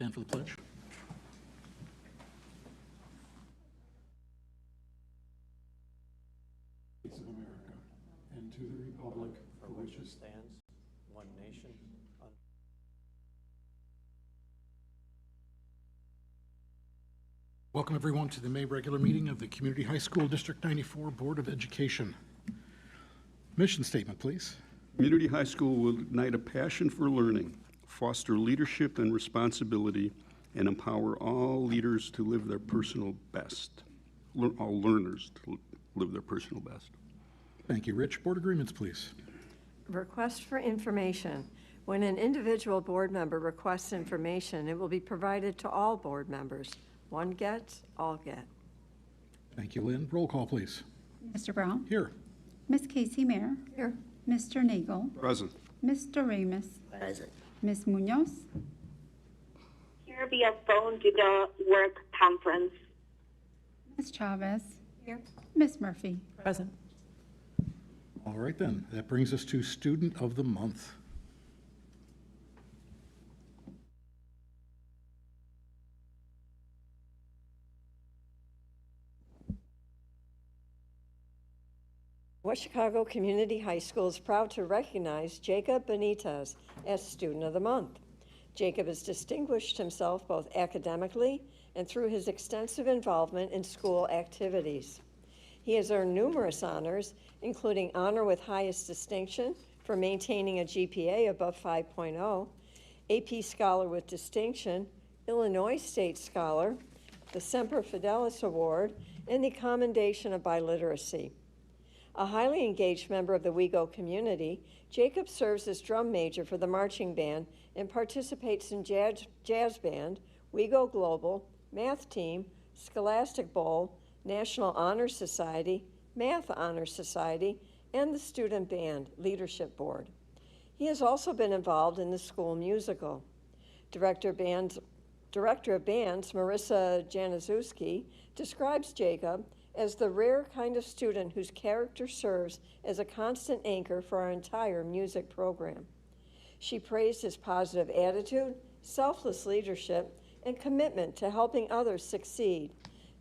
Stand for the pledge. States of America, and to the republic for which it stands, one nation. Welcome everyone to the May regular meeting of the Community High School District 94 Board of Education. Mission statement, please. Community High School will ignite a passion for learning, foster leadership and responsibility, and empower all leaders to live their personal best. All learners to live their personal best. Thank you, Rich. Board agreements, please. Request for information. When an individual board member requests information, it will be provided to all board members. One gets, all get. Thank you, Lynn. Roll call, please. Mr. Brown? Here. Ms. Casey Mayer? Here. Mr. Nagel? Present. Mr. Ramos? Present. Ms. Munoz? Here via phone to the work conference. Ms. Chavez? Here. Ms. Murphy? Present. All right then, that brings us to Student of the Month. West Chicago Community High School is proud to recognize Jacob Benitez as Student of the Month. Jacob has distinguished himself both academically and through his extensive involvement in school activities. He has earned numerous honors, including honor with highest distinction for maintaining a GPA above 5.0, AP Scholar with Distinction, Illinois State Scholar, the Semper Fidelis Award, and the Commendation of Biliteracy. A highly engaged member of the WeGo community, Jacob serves as drum major for the marching band and participates in jazz band, WeGo Global, math team, Scholastic Bowl, National Honor Society, Math Honor Society, and the Student Band Leadership Board. He has also been involved in the school musical. Director of Bands Marissa Januszewski describes Jacob as the rare kind of student whose character serves as a constant anchor for our entire music program. She praised his positive attitude, selfless leadership, and commitment to helping others succeed,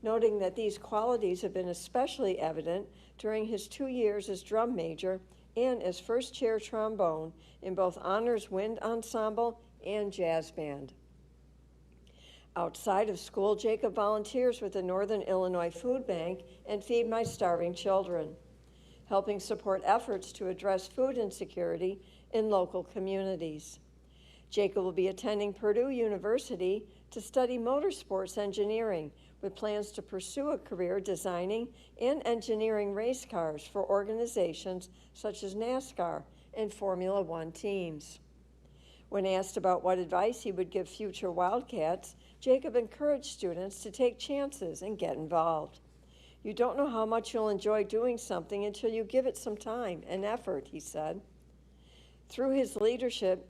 noting that these qualities have been especially evident during his 2 years as drum major and as first chair trombone in both honors wind ensemble and jazz band. Outside of school, Jacob volunteers with the Northern Illinois Food Bank and Feed My Starving Children, helping support efforts to address food insecurity in local communities. Jacob will be attending Purdue University to study motorsports engineering, with plans to pursue a career designing and engineering race cars for organizations such as NASCAR and Formula One teams. When asked about what advice he would give future Wildcats, Jacob encouraged students to take chances and get involved. You don't know how much you'll enjoy doing something until you give it some time and effort, he said. Through his leadership,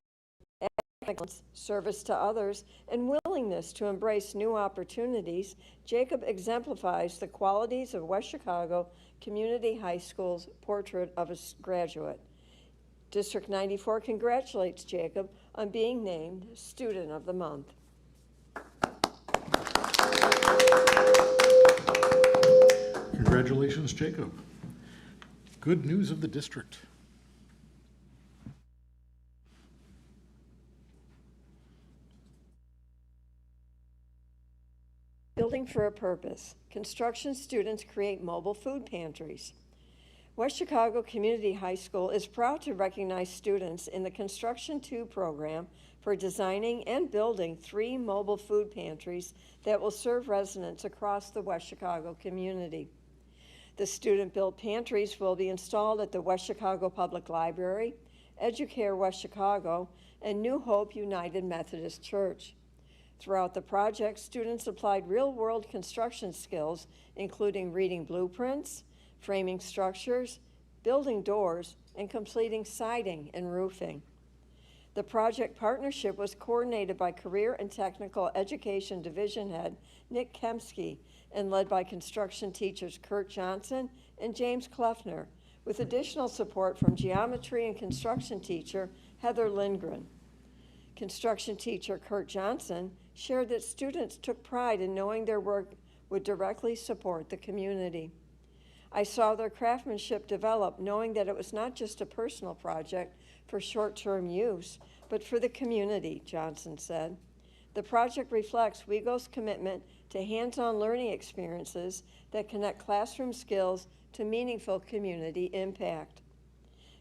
excellence, service to others, and willingness to embrace new opportunities, Jacob exemplifies the qualities of West Chicago Community High School's portrait of a graduate. District 94 congratulates Jacob on being named Student of the Month. Congratulations, Jacob. Good news of the district. Building for a purpose. Construction students create mobile food pantries. West Chicago Community High School is proud to recognize students in the Construction 2 program for designing and building 3 mobile food pantries that will serve residents across the West Chicago community. The student-built pantries will be installed at the West Chicago Public Library, Educare West Chicago, and New Hope United Methodist Church. Throughout the project, students applied real-world construction skills, including reading blueprints, framing structures, building doors, and completing siding and roofing. The project partnership was coordinated by Career and Technical Education Division Head Nick Kemsky and led by construction teachers Kurt Johnson and James Kleffner, with additional support from geometry and construction teacher Heather Lindgren. Construction teacher Kurt Johnson shared that students took pride in knowing their work would directly support the community. I saw their craftsmanship develop, knowing that it was not just a personal project for short-term use, but for the community, Johnson said. The project reflects WeGo's commitment to hands-on learning experiences that connect classroom skills to meaningful community impact.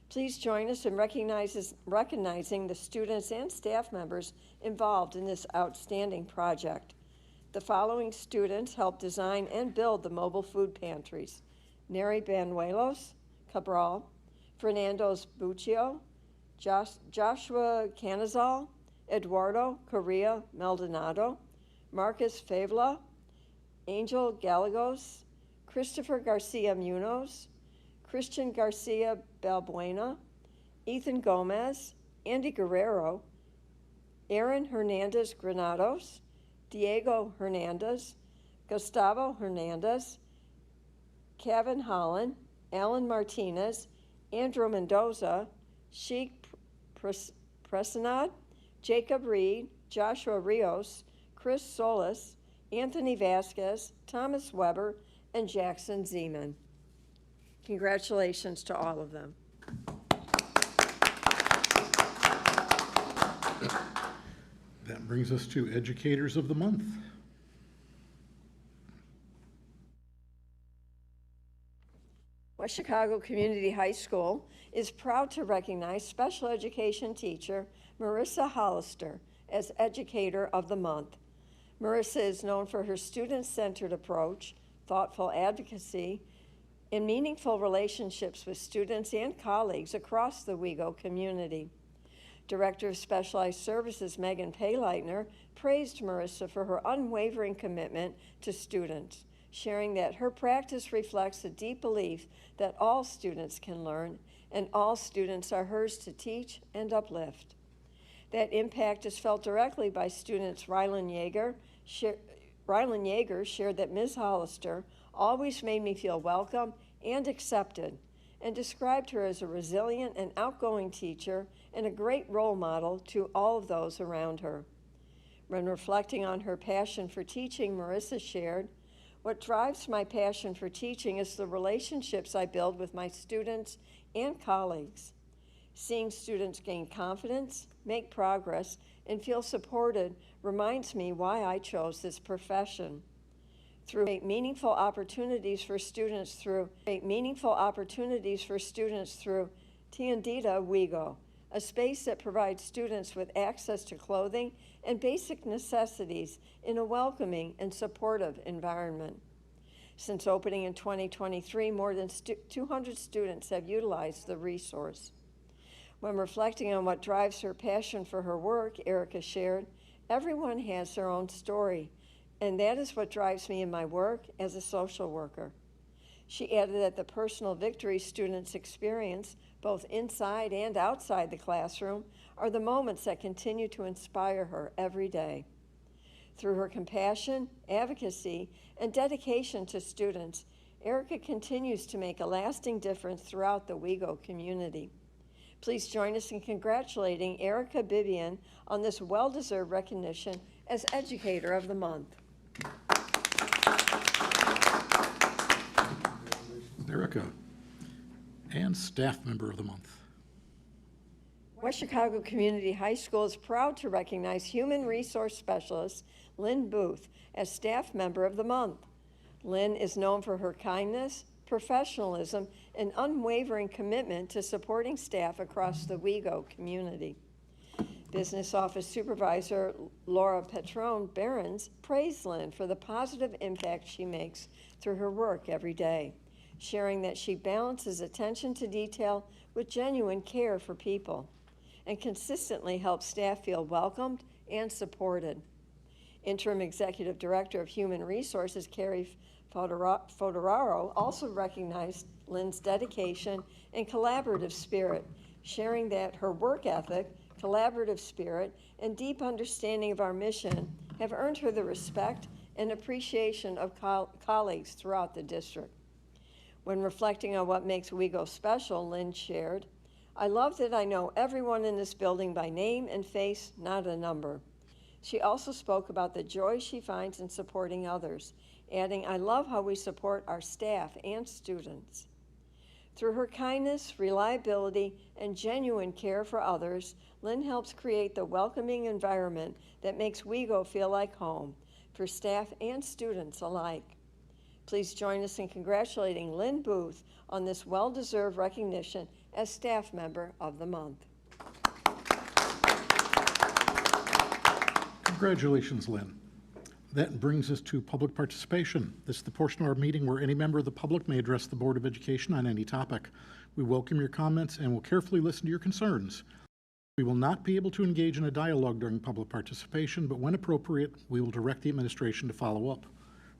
Please join us in recognizing the students and staff members involved in this outstanding project. The following students helped design and build the mobile food pantries: Neri Banuelos Cabral, Fernando Buccio, Joshua Canizal, Eduardo Correa Maldonado, Marcus Favela, Angel Gallegos, Christopher Garcia Munoz, Christian Garcia Balbuena, Ethan Gomez, Andy Guerrero, Aaron Hernandez Granados, Diego Hernandez, Gustavo Hernandez, Kevin Holland, Alan Martinez, Andrew Mendoza, Sheik Presenad, Jacob Reed, Joshua Rios, Chris Solis, Anthony Vasquez, Thomas Weber, and Jackson Zeman. Congratulations to all of them. That brings us to Educators of the Month. West Chicago Community High School is proud to recognize special education teacher Marissa Hollister as Educator of the Month. Marissa is known for her student-centered approach, thoughtful advocacy, and meaningful relationships with students and colleagues across the WeGo community. Director of Specialized Services Megan Payleitner praised Marissa for her unwavering commitment to students, sharing that her practice reflects a deep belief that all students can learn and all students are hers to teach and uplift. That impact is felt directly by students. Rylan Yeager shared that Ms. Hollister always made me feel welcome and accepted, and described her as a resilient and outgoing teacher and a great role model to all of those around her. When reflecting on her passion for teaching, Marissa shared, "What drives my passion for teaching is the relationships I build with my students and colleagues. Seeing students gain confidence, make progress, and feel supported reminds me why I chose this profession. Through meaningful opportunities for students through Tiendita WeGo, a space that provides students with access to clothing and basic necessities in a welcoming and supportive environment. Since opening in 2023, more than 200 students have utilized the resource." When reflecting on what drives her passion for her work, Erica shared, "Everyone has their own story, and that is what drives me in my work as a social worker." She added that the personal victories students experience, both inside and outside the classroom, are the moments that continue to inspire her every day. Through her compassion, advocacy, and dedication to students, Erica continues to make a lasting difference throughout the WeGo community. Please join us in congratulating Erica Bibian on this well-deserved recognition as Educator of the Month. Erica. And Staff Member of the Month. West Chicago Community High School is proud to recognize Human Resource Specialist Lynn Booth as Staff Member of the Month. Lynn is known for her kindness, professionalism, and unwavering commitment to supporting staff across the WeGo community. Business Office Supervisor Laura Petrone Behrens praised Lynn for the positive impact she makes through her work every day, sharing that she balances attention to detail with genuine care for people and consistently helps staff feel welcomed and supported. Interim Executive Director of Human Resources, Carrie Foderaro, also recognized Lynn's dedication and collaborative spirit, sharing that her work ethic, collaborative spirit, and deep understanding of our mission have earned her the respect and appreciation of colleagues throughout the district. When reflecting on what makes WeGo special, Lynn shared, I love that I know everyone in this building by name and face, not a number. She also spoke about the joy she finds in supporting others, adding, I love how we support our staff and students. Through her kindness, reliability, and genuine care for others, Lynn helps create the welcoming environment that makes WeGo feel like home for staff and students alike. Please join us in congratulating Lynn Booth on this well-deserved recognition as Staff Member of the Month. Congratulations, Lynn. That brings us to public participation. This is the portion of our meeting where any member of the public may address the Board of Education on any topic. We welcome your comments and will carefully listen to your concerns. We will not be able to engage in a dialogue during public participation, but when appropriate, we will direct the administration to follow up.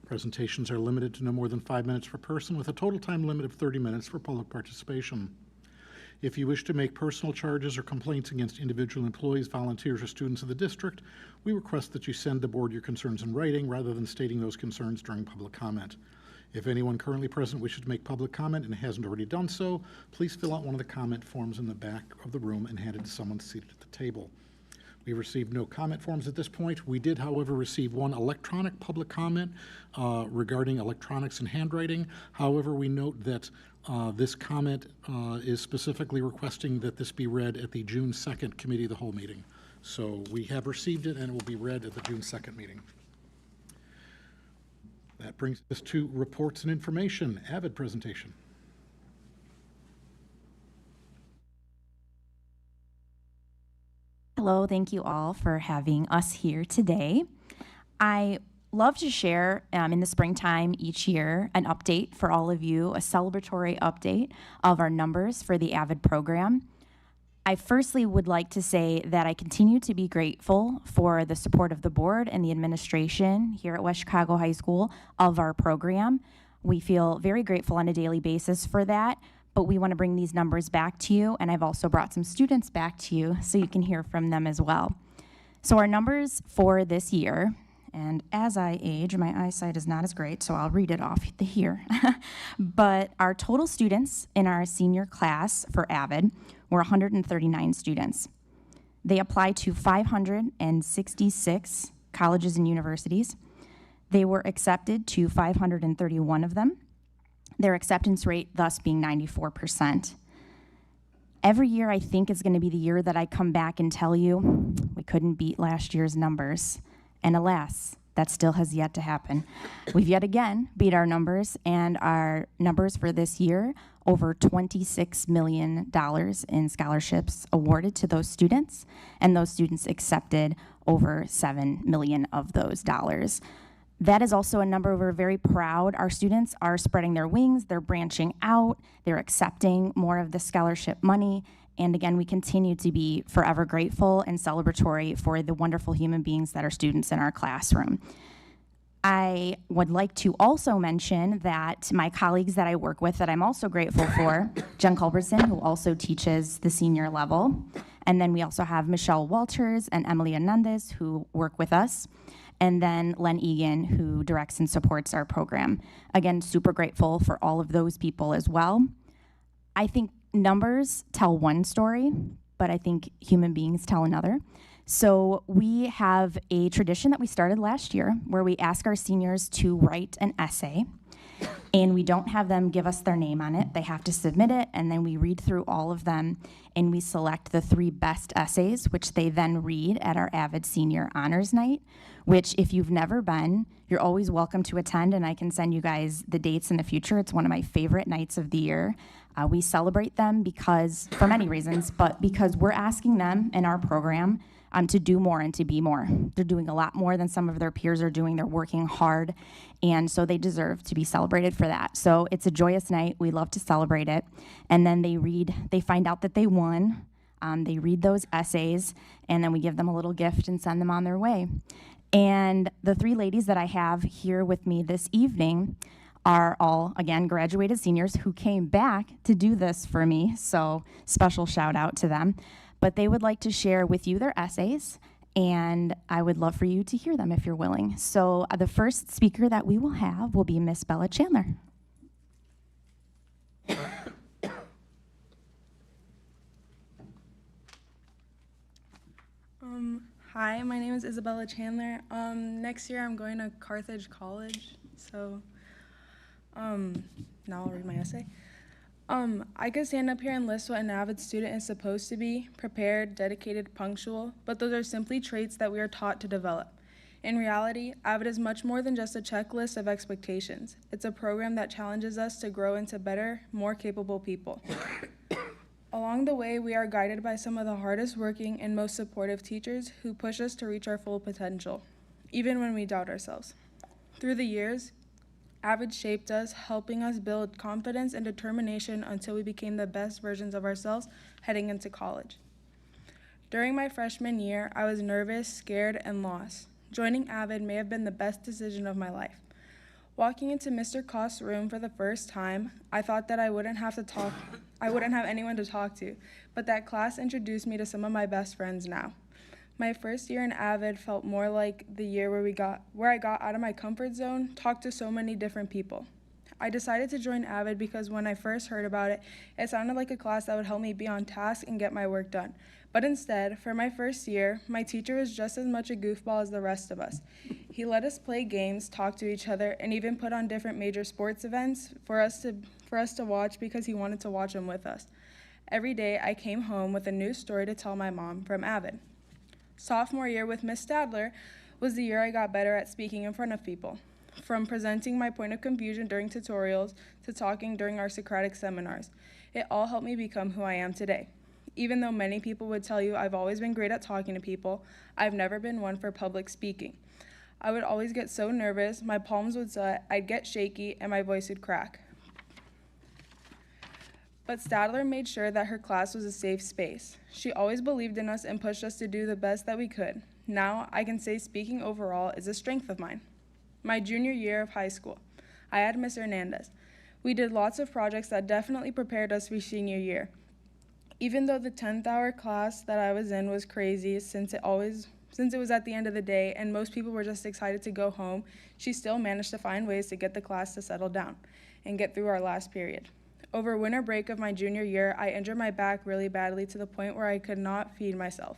Presentations are limited to no more than 5 minutes per person, with a total time limit of 30 minutes for public participation. If you wish to make personal charges or complaints against individual employees, volunteers, or students of the district, we request that you send the board your concerns in writing rather than stating those concerns during public comment. If anyone currently present wishes to make public comment and hasn't already done so, please fill out one of the comment forms in the back of the room and hand it to someone seated at the table. We received no comment forms at this point. We did, however, receive one electronic public comment regarding electronics and handwriting. However, we note that this comment is specifically requesting that this be read at the June 2nd Committee of the Whole meeting. So we have received it and it will be read at the June 2nd meeting. That brings us to reports and information. Avid presentation. Hello, thank you all for having us here today. I love to share in the springtime each year an update for all of you, a celebratory update of our numbers for the AVID program. I firstly would like to say that I continue to be grateful for the support of the board and the administration here at West Chicago High School of our program. We feel very grateful on a daily basis for that, but we want to bring these numbers back to you, and I've also brought some students back to you so you can hear from them as well. So our numbers for this year, and as I age, my eyesight is not as great, so I'll read it off here. But our total students in our senior class for AVID were 139 students. They applied to 566 colleges and universities. They were accepted to 531 of them. Their acceptance rate thus being 94%. Every year I think is going to be the year that I come back and tell you we couldn't beat last year's numbers. And alas, that still has yet to happen. We've yet again beat our numbers, and our numbers for this year, over $26 million in scholarships awarded to those students, and those students accepted over $7 million of those dollars. That is also a number we're very proud. Our students are spreading their wings, they're branching out, they're accepting more of the scholarship money, and again, we continue to be forever grateful and celebratory for the wonderful human beings that are students in our classroom. I would like to also mention that my colleagues that I work with that I'm also grateful for, Jen Culbertson, who also teaches the senior level, and then we also have Michelle Walters and Emily Hernandez who work with us, and then Len Egan, who directs and supports our program. Again, super grateful for all of those people as well. I think numbers tell one story, but I think human beings tell another. So we have a tradition that we started last year where we ask our seniors to write an essay, and we don't have them give us their name on it. They have to submit it, and then we read through all of them, and we select the 3 best essays, which they then read at our AVID Senior Honors Night, which if you've never been, you're always welcome to attend, and I can send you guys the dates in the future. It's one of my favorite nights of the year. We celebrate them because, for many reasons, but because we're asking them in our program to do more and to be more. They're doing a lot more than some of their peers are doing. They're working hard, and so they deserve to be celebrated for that. So it's a joyous night. We love to celebrate it. And then they find out that they won. They read those essays, and then we give them a little gift and send them on their way. And the 3 ladies that I have here with me this evening are all, again, graduated seniors who came back to do this for me, so special shout out to them. But they would like to share with you their essays, and I would love for you to hear them if you're willing. So the first speaker that we will have will be Miss Bella Chandler. Hi, my name is Isabella Chandler. Next year I'm going to Carthage College, so now I'll read my essay. I could stand up here and list what an avid student is supposed to be: prepared, dedicated, punctual, but those are simply traits that we are taught to develop. In reality, avid is much more than just a checklist of expectations. It's a program that challenges us to grow into better, more capable people. Along the way, we are guided by some of the hardest working and most supportive teachers who push us to reach our full potential, even when we doubt ourselves. Through the years, Avid shaped us, helping us build confidence and determination until we became the best versions of ourselves heading into college. During my freshman year, I was nervous, scared, and lost. Joining Avid may have been the best decision of my life. Walking into Mr. Kost's room for the first time, I thought that I wouldn't have anyone to talk to, but that class introduced me to some of my best friends now. My first year in Avid felt more like the year where I got out of my comfort zone, talked to so many different people. I decided to join Avid because when I first heard about it, it sounded like a class that would help me be on task and get my work done. But instead, for my first year, my teacher was just as much a goofball as the rest of us. He let us play games, talk to each other, and even put on different major sports events for us to watch because he wanted to watch them with us. Every day, I came home with a new story to tell my mom from Avid. Sophomore year with Miss Stadler was the year I got better at speaking in front of people. From presenting my point of confusion during tutorials to talking during our Socratic seminars, it all helped me become who I am today. Even though many people would tell you I've always been great at talking to people, I've never been one for public speaking. I would always get so nervous, my palms would sweat, I'd get shaky, and my voice would crack. But Stadler made sure that her class was a safe space. She always believed in us and pushed us to do the best that we could. Now, I can say speaking overall is a strength of mine. My junior year of high school, I had Miss Hernandez. We did lots of projects that definitely prepared us for senior year. Even though the 10th hour class that I was in was crazy since it was at the end of the day and most people were just excited to go home, she still managed to find ways to get the class to settle down and get through our last period. Over winter break of my junior year, I injured my back really badly to the point where I could not feed myself.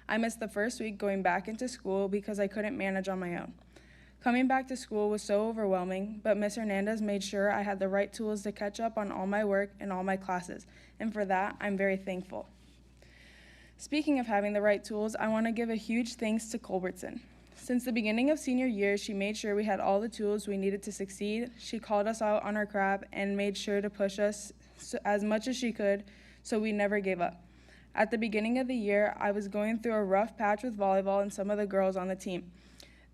I missed the first week going back into school because I couldn't manage on my own. Coming back to school was so overwhelming, but Ms. Hernandez made sure I had the right tools to catch up on all my work and all my classes, and for that, I'm very thankful. Speaking of having the right tools, I want to give a huge thanks to Culbertson. Since the beginning of senior year, she made sure we had all the tools we needed to succeed. She called us out on our crap and made sure to push us as much as she could so we never gave up. At the beginning of the year, I was going through a rough patch with volleyball and some of the girls on the team.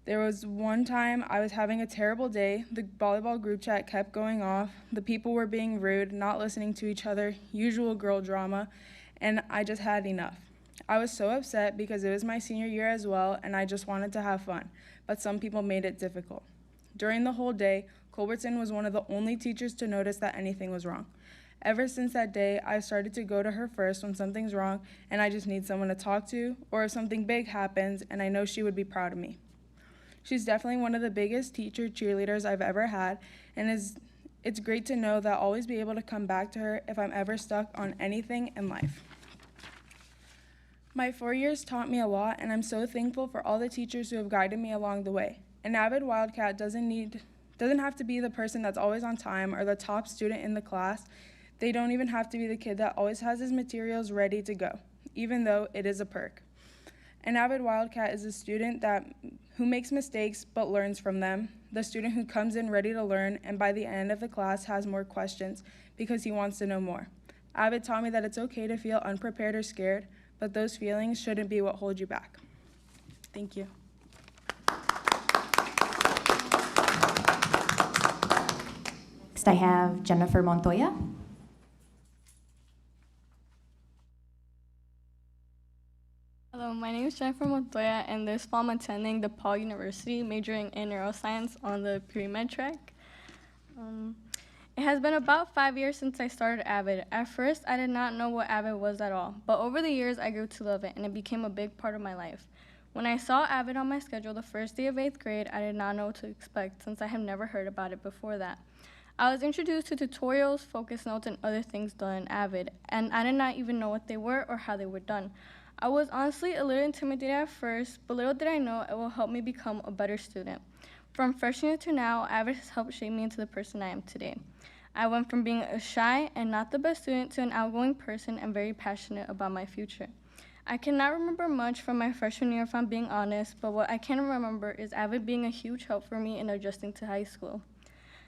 There was one time I was having a terrible day. The volleyball group chat kept going off. The people were being rude, not listening to each other, usual girl drama, and I just had enough. I was so upset because it was my senior year as well, and I just wanted to have fun, but some people made it difficult. During the whole day, Culbertson was one of the only teachers to notice that anything was wrong. Ever since that day, I started to go to her first when something's wrong and I just need someone to talk to, or if something big happens, and I know she would be proud of me. She's definitely one of the biggest teacher cheerleaders I've ever had, and it's great to know that I'll always be able to come back to her if I'm ever stuck on anything in life. My 4 years taught me a lot, and I'm so thankful for all the teachers who have guided me along the way. An avid Wildcat doesn't have to be the person that's always on time or the top student in the class. They don't even have to be the kid that always has his materials ready to go, even though it is a perk. An avid Wildcat is a student who makes mistakes but learns from them, the student who comes in ready to learn and by the end of the class has more questions because he wants to know more. Avid taught me that it's okay to feel unprepared or scared, but those feelings shouldn't be what hold you back. Thank you. Next, I have Jennifer Montoya. Hello, my name is Jennifer Montoya, and this fall I'm attending DePaul University, majoring in neuroscience on the pre-med track. It has been about 5 years since I started Avid. At first, I did not know what Avid was at all, but over the years, I grew to love it, and it became a big part of my life. When I saw Avid on my schedule the first day of 8th grade, I did not know what to expect since I had never heard about it before that. I was introduced to tutorials, focus notes, and other things done in Avid, and I did not even know what they were or how they were done. I was honestly a little intimidated at first, but little did I know it will help me become a better student. From freshman year to now, Avid has helped shape me into the person I am today. I went from being a shy and not the best student to an outgoing person and very passionate about my future. I cannot remember much from my freshman year if I'm being honest, but what I can remember is Avid being a huge help for me in adjusting to high school.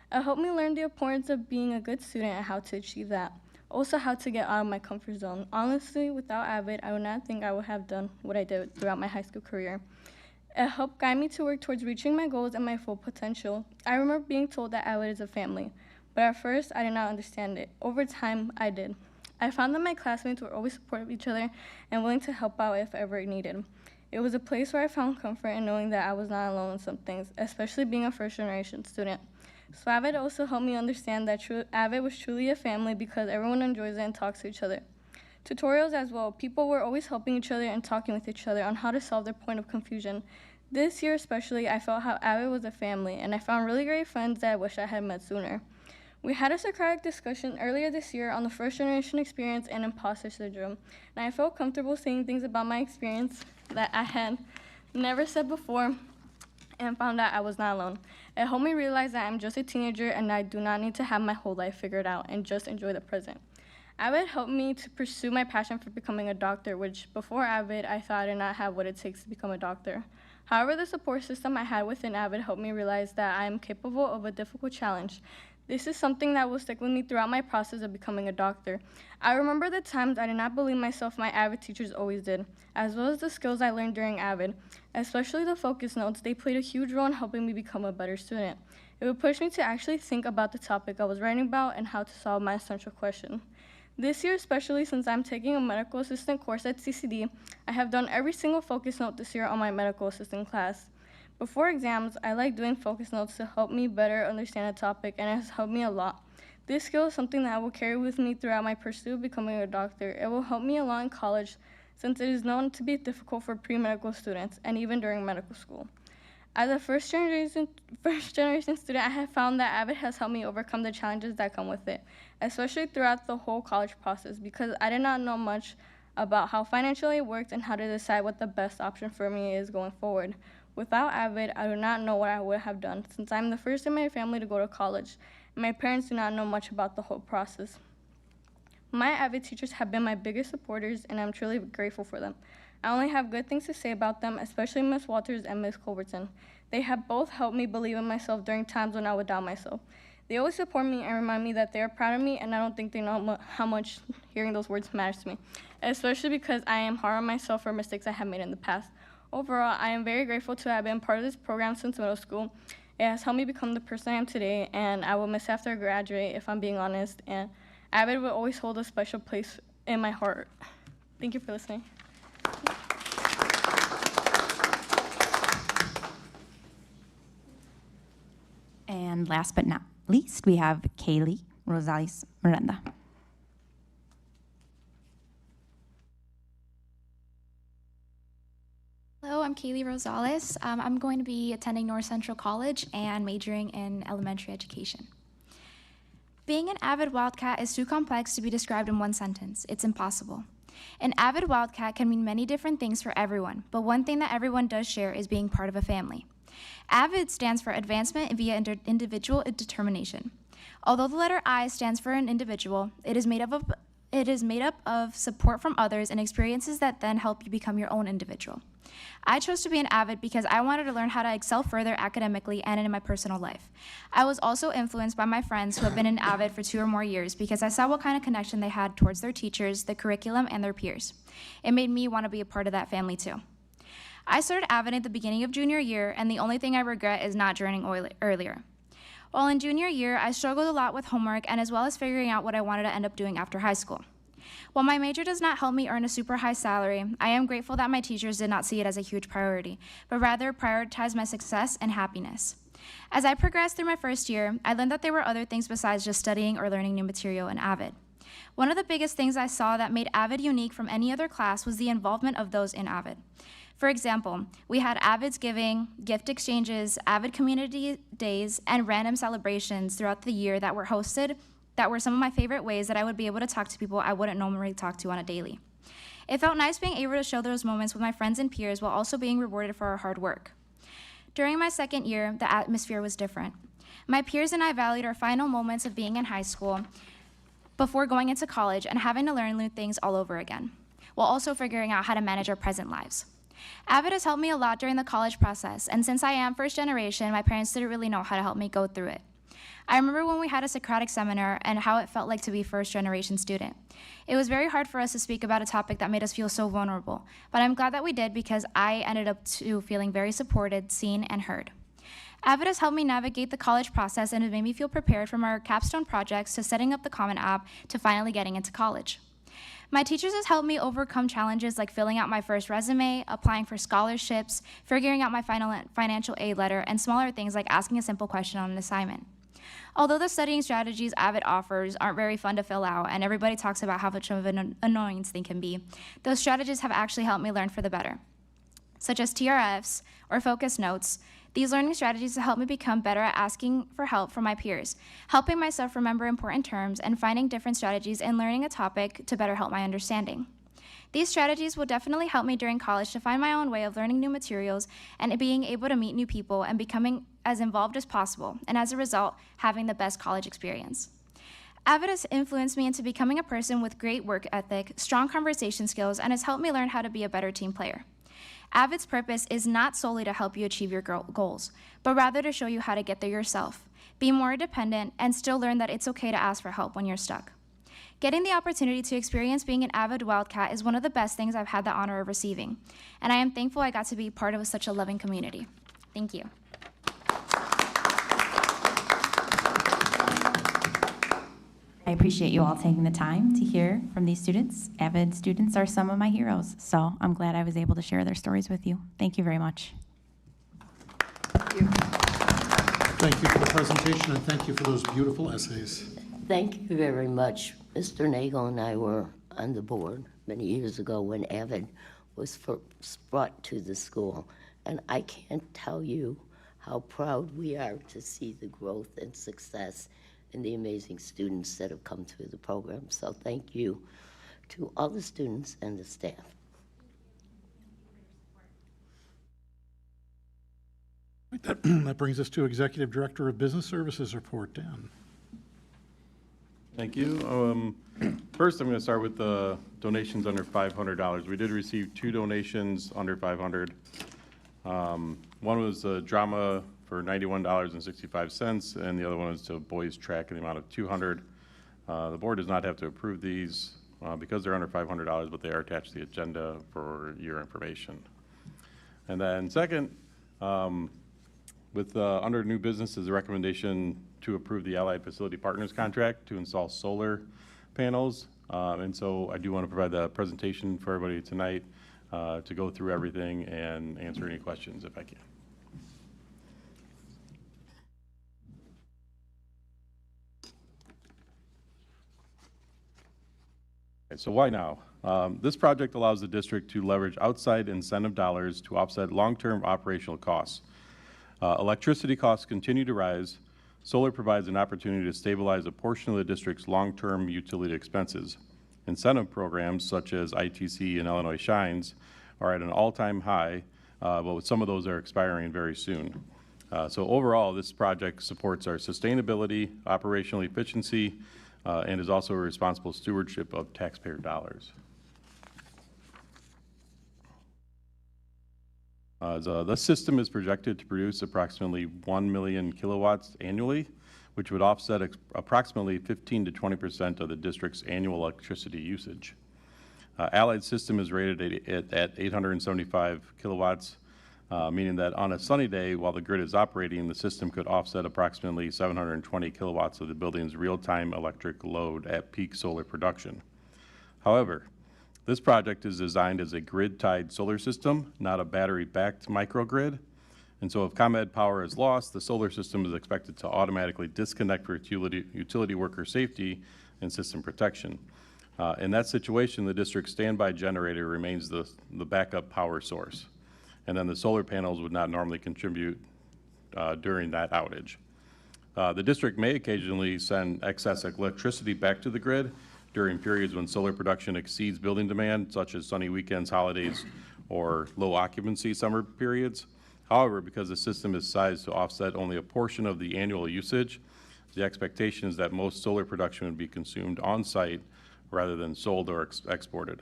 It helped me learn the importance of being a good student and how to achieve that. Also, how to get out of my comfort zone. Honestly, without Avid, I would not think I would have done what I did throughout my high school career. It helped guide me to work towards reaching my goals and my full potential. I remember being told that Avid is a family, but at first, I did not understand it. Over time, I did. I found that my classmates were always supportive of each other and willing to help out if ever needed. It was a place where I found comfort in knowing that I was not alone in some things, especially being a first-generation student. So Avid also helped me understand that Avid was truly a family because everyone enjoys it and talks to each other. Tutorials as well. People were always helping each other and talking with each other on how to solve their point of confusion. This year especially, I felt how Avid was a family, and I found really great friends that I wish I had met sooner. We had a Socratic discussion earlier this year on the first-generation experience and imposter syndrome, and I felt comfortable saying things about my experience that I had never said before and found out I was not alone. It helped me realize that I'm just a teenager and I do not need to have my whole life figured out and just enjoy the present. Avid helped me to pursue my passion for becoming a doctor, which before Avid, I thought I did not have what it takes to become a doctor. However, the support system I had within Avid helped me realize that I am capable of a difficult challenge. This is something that will stick with me throughout my process of becoming a doctor. I remember the times I did not believe myself my Avid teachers always did, as well as the skills I learned during Avid, especially the focus notes. They played a huge role in helping me become a better student. It would push me to actually think about the topic I was writing about and how to solve my essential question. This year, especially since I'm taking a medical assistant course at CCD, I have done every single focus note this year on my medical assistant class. Before exams, I like doing focus notes to help me better understand a topic, and it has helped me a lot. This skill is something that I will carry with me throughout my pursuit of becoming a doctor. It will help me a lot in college, since it is known to be difficult for pre-medical students, and even during medical school. As a first-generation student, I have found that Avid has helped me overcome the challenges that come with it, especially throughout the whole college process, because I did not know much about how financially it works and how to decide what the best option for me is going forward. Without Avid, I do not know what I would have done, since I'm the first in my family to go to college, and my parents do not know much about the whole process. My Avid teachers have been my biggest supporters, and I'm truly grateful for them. I only have good things to say about them, especially Ms. Walters and Ms. Culbertson. They have both helped me believe in myself during times when I would doubt myself. They always support me and remind me that they are proud of me, and I don't think they know how much hearing those words matters to me, especially because I am hard on myself for mistakes I have made in the past. Overall, I am very grateful to have been part of this program since middle school. It has helped me become the person I am today, and I will miss it after I graduate, if I'm being honest, and Avid will always hold a special place in my heart. Thank you for listening. And last but not least, we have Kaylee Rosales Miranda. Hello, I'm Kaylee Rosales. I'm going to be attending North Central College and majoring in elementary education. Being an avid wildcat is too complex to be described in one sentence. It's impossible. An avid wildcat can mean many different things for everyone, but one thing that everyone does share is being part of a family. AVID stands for Advancement via Individual Determination. Although the letter I stands for an individual, it is made up of support from others and experiences that then help you become your own individual. I chose to be an AVID because I wanted to learn how to excel further academically and in my personal life. I was also influenced by my friends who have been an AVID for 2 or more years because I saw what kind of connection they had towards their teachers, the curriculum, and their peers. It made me want to be a part of that family too. I started AVID at the beginning of junior year, and the only thing I regret is not joining earlier. While in junior year, I struggled a lot with homework and as well as figuring out what I wanted to end up doing after high school. While my major does not help me earn a super high salary, I am grateful that my teachers did not see it as a huge priority, but rather prioritized my success and happiness. As I progressed through my first year, I learned that there were other things besides just studying or learning new material in AVID. One of the biggest things I saw that made AVID unique from any other class was the involvement of those in AVID. For example, we had AVID's giving, gift exchanges, AVID community days, and random celebrations throughout the year that were hosted that were some of my favorite ways that I would be able to talk to people I wouldn't normally talk to on a daily. It felt nice being able to show those moments with my friends and peers while also being rewarded for our hard work. During my second year, the atmosphere was different. My peers and I valued our final moments of being in high school before going into college and having to learn new things all over again, while also figuring out how to manage our present lives. Avid has helped me a lot during the college process, and since I am first generation, my parents didn't really know how to help me go through it. I remember when we had a Socratic seminar and how it felt like to be first generation student. It was very hard for us to speak about a topic that made us feel so vulnerable, but I'm glad that we did because I ended up feeling very supported, seen, and heard. Avid has helped me navigate the college process and has made me feel prepared from our capstone projects to setting up the Common App to finally getting into college. My teachers has helped me overcome challenges like filling out my first resume, applying for scholarships, figuring out my financial aid letter, and smaller things like asking a simple question on an assignment. Although the studying strategies Avid offers aren't very fun to fill out, and everybody talks about how much of an annoyance they can be, those strategies have actually helped me learn for the better, such as TRFs or focus notes. These learning strategies have helped me become better at asking for help from my peers, helping myself remember important terms, and finding different strategies in learning a topic to better help my understanding. These strategies will definitely help me during college to find my own way of learning new materials and being able to meet new people and becoming as involved as possible, and as a result, having the best college experience. Avid has influenced me into becoming a person with great work ethic, strong conversation skills, and has helped me learn how to be a better team player. Avid's purpose is not solely to help you achieve your goals, but rather to show you how to get there yourself, be more independent, and still learn that it's okay to ask for help when you're stuck. Getting the opportunity to experience being an Avid Wildcat is one of the best things I've had the honor of receiving, and I am thankful I got to be part of such a loving community. Thank you. I appreciate you all taking the time to hear from these students. Avid students are some of my heroes, so I'm glad I was able to share their stories with you. Thank you very much. Thank you for the presentation, and thank you for those beautiful essays. Thank you very much. Mr. Nagel and I were on the board many years ago when Avid was first brought to the school, and I can't tell you how proud we are to see the growth and success and the amazing students that have come through the program. So thank you to all the students and the staff. That brings us to Executive Director of Business Services report, Dan. Thank you. First, I'm going to start with the donations under $500. We did receive 2 donations under $500. One was drama for $91.65, and the other one is to boys track in the amount of $200. The board does not have to approve these because they're under $500, but they are attached to the agenda for your information. And then second, with under new business is a recommendation to approve the Allied Facility Partners contract to install solar panels. And so I do want to provide the presentation for everybody tonight to go through everything and answer any questions if I can. Okay, so why now? This project allows the district to leverage outside incentive dollars to offset long-term operational costs. Electricity costs continue to rise. Solar provides an opportunity to stabilize a portion of the district's long-term utility expenses. Incentive programs such as ITC and Illinois Shines are at an all-time high, but some of those are expiring very soon. So overall, this project supports our sustainability, operational efficiency, and is also a responsible stewardship of taxpayer dollars. The system is projected to produce approximately 1 million kilowatts annually, which would offset approximately 15 to 20% of the district's annual electricity usage. Allied system is rated at 875 kilowatts, meaning that on a sunny day while the grid is operating, the system could offset approximately 720 kilowatts of the building's real-time electric load at peak solar production. However, this project is designed as a grid-tied solar system, not a battery-backed microgrid. And so if ComEd power is lost, the solar system is expected to automatically disconnect for utility worker safety and system protection. In that situation, the district's standby generator remains the backup power source. And then the solar panels would not normally contribute during that outage. The district may occasionally send excess electricity back to the grid during periods when solar production exceeds building demand, such as sunny weekends, holidays, or low occupancy summer periods. However, because the system is sized to offset only a portion of the annual usage, the expectation is that most solar production would be consumed on-site rather than sold or exported.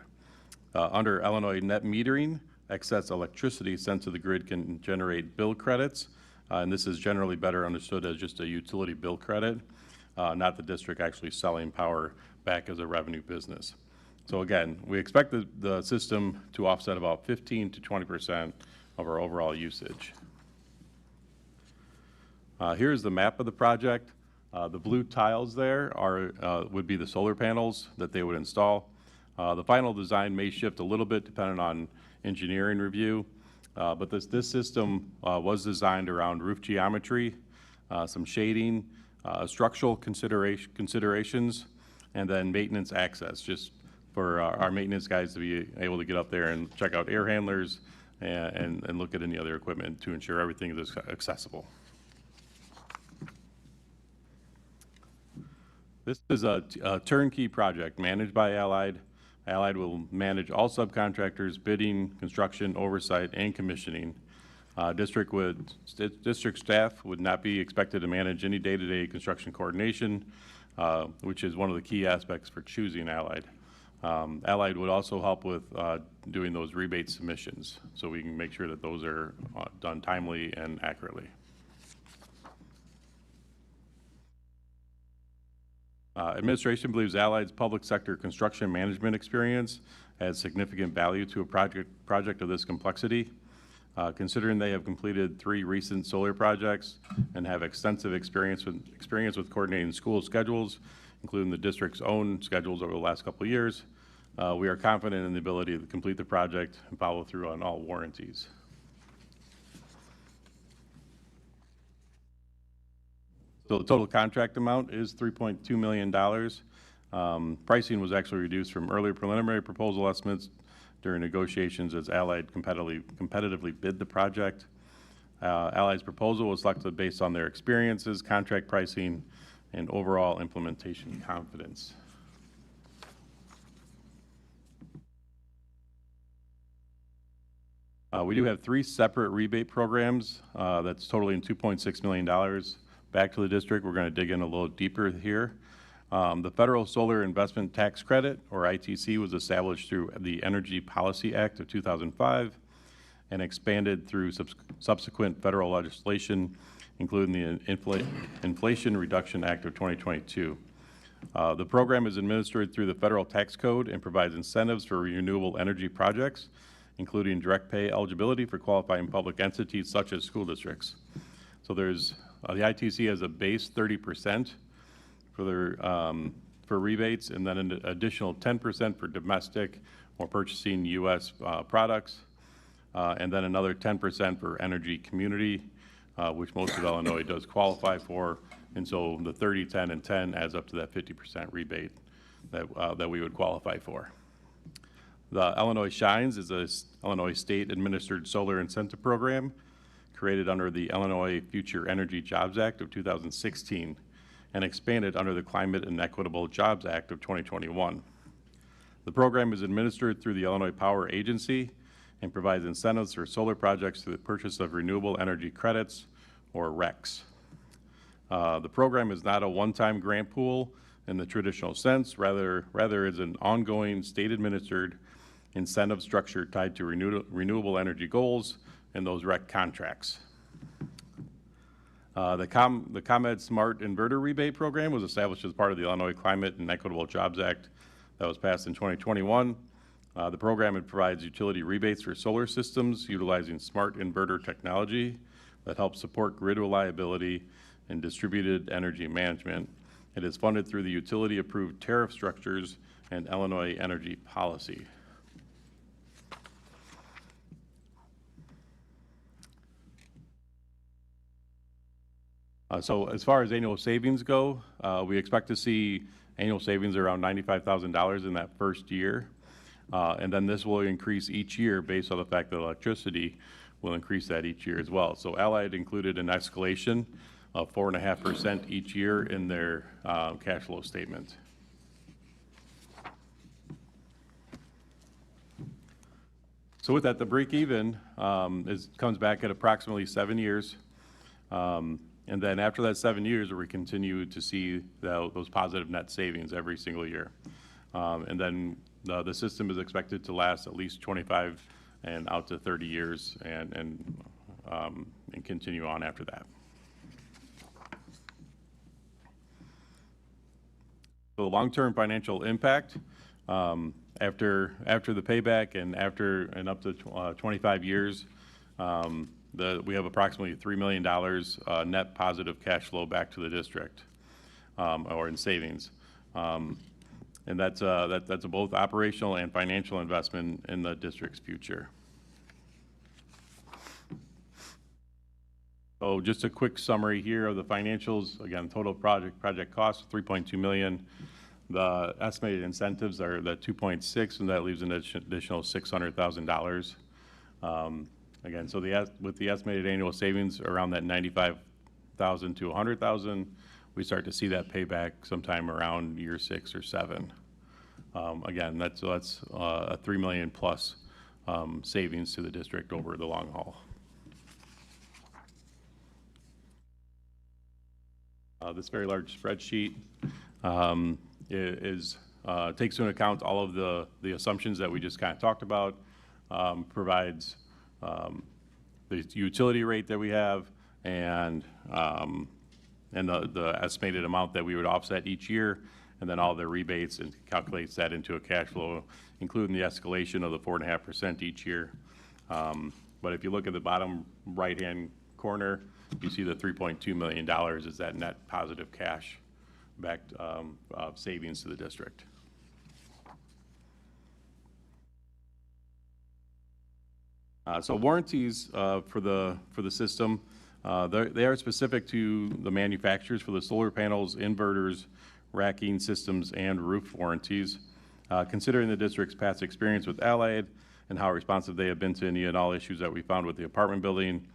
Under Illinois net metering, excess electricity sent to the grid can generate bill credits, and this is generally better understood as just a utility bill credit, not the district actually selling power back as a revenue business. So again, we expect the system to offset about 15 to 20% of our overall usage. Here's the map of the project. The blue tiles there would be the solar panels that they would install. The final design may shift a little bit depending on engineering review, but this system was designed around roof geometry, some shading, structural considerations, and then maintenance access, just for our maintenance guys to be able to get up there and check out air handlers and look at any other equipment to ensure everything is accessible. This is a turnkey project managed by Allied. Allied will manage all subcontractors, bidding, construction, oversight, and commissioning. District staff would not be expected to manage any day-to-day construction coordination, which is one of the key aspects for choosing Allied. Allied would also help with doing those rebate submissions, so we can make sure that those are done timely and accurately. Administration believes Allied's public sector construction management experience adds significant value to a project of this complexity. Considering they have completed 3 recent solar projects and have extensive experience with coordinating school schedules, including the district's own schedules over the last couple of years, we are confident in the ability to complete the project and follow through on all warranties. So the total contract amount is $3.2 million. Pricing was actually reduced from earlier preliminary proposal estimates during negotiations as Allied competitively bid the project. Allied's proposal was selected based on their experiences, contract pricing, and overall implementation confidence. We do have 3 separate rebate programs that's totaling $2.6 million back to the district. We're going to dig in a little deeper here. The Federal Solar Investment Tax Credit, or ITC, was established through the Energy Policy Act of 2005 and expanded through subsequent federal legislation, including the Inflation Reduction Act of 2022. The program is administered through the federal tax code and provides incentives for renewable energy projects, including direct pay eligibility for qualifying public entities such as school districts. So there's the ITC has a base 30% for rebates, and then an additional 10% for domestic or purchasing U.S. Products, and then another 10% for energy community, which most of Illinois does qualify for. And so the 30, 10, and 10 adds up to that 50% rebate that we would qualify for. The Illinois Shines is a Illinois state-administered solar incentive program created under the Illinois Future Energy Jobs Act of 2016 and expanded under the Climate and Equitable Jobs Act of 2021. The program is administered through the Illinois Power Agency and provides incentives for solar projects through the purchase of renewable energy credits, or RECs. The program is not a one-time grant pool in the traditional sense, rather is an ongoing state-administered incentive structure tied to renewable energy goals and those REC contracts. The ComEd Smart Inverter Rebate Program was established as part of the Illinois Climate and Equitable Jobs Act that was passed in 2021. The program provides utility rebates for solar systems utilizing smart inverter technology that helps support grid reliability and distributed energy management. It is funded through the utility-approved tariff structures and Illinois energy policy. So as far as annual savings go, we expect to see annual savings around $95,000 in that first year. And then this will increase each year based on the fact that electricity will increase that each year as well. So Allied included an escalation of 4.5% each year in their cash flow statement. So with that, the break even comes back at approximately 7 years. And then after that 7 years, we continue to see those positive net savings every single year. And then the system is expected to last at least 25 and out to 30 years and continue on after that. The long-term financial impact, after the payback and up to 25 years, we have approximately $3 million net positive cash flow back to the district, or in savings. And that's a both operational and financial investment in the district's future. So just a quick summary here of the financials. Again, total project cost, $3.2 million. The estimated incentives are the 2.6, and that leaves an additional $600,000. Again, so with the estimated annual savings around that $95,000 to $100,000, we start to see that payback sometime around year 6 or 7. Again, that's a $3 million plus savings to the district over the long haul. This very large spreadsheet takes into account all of the assumptions that we just kind of talked about, provides the utility rate that we have and the estimated amount that we would offset each year, and then all the rebates, and calculates that into a cash flow, including the escalation of the 4.5% each year. But if you look at the bottom right-hand corner, you see the $3.2 million is that net positive cash back savings to the district. So warranties for the system, they are specific to the manufacturers for the solar panels, inverters, racking systems, and roof warranties. Considering the district's past experience with Allied and how responsive they have been to any and all issues that we found with the apartment building,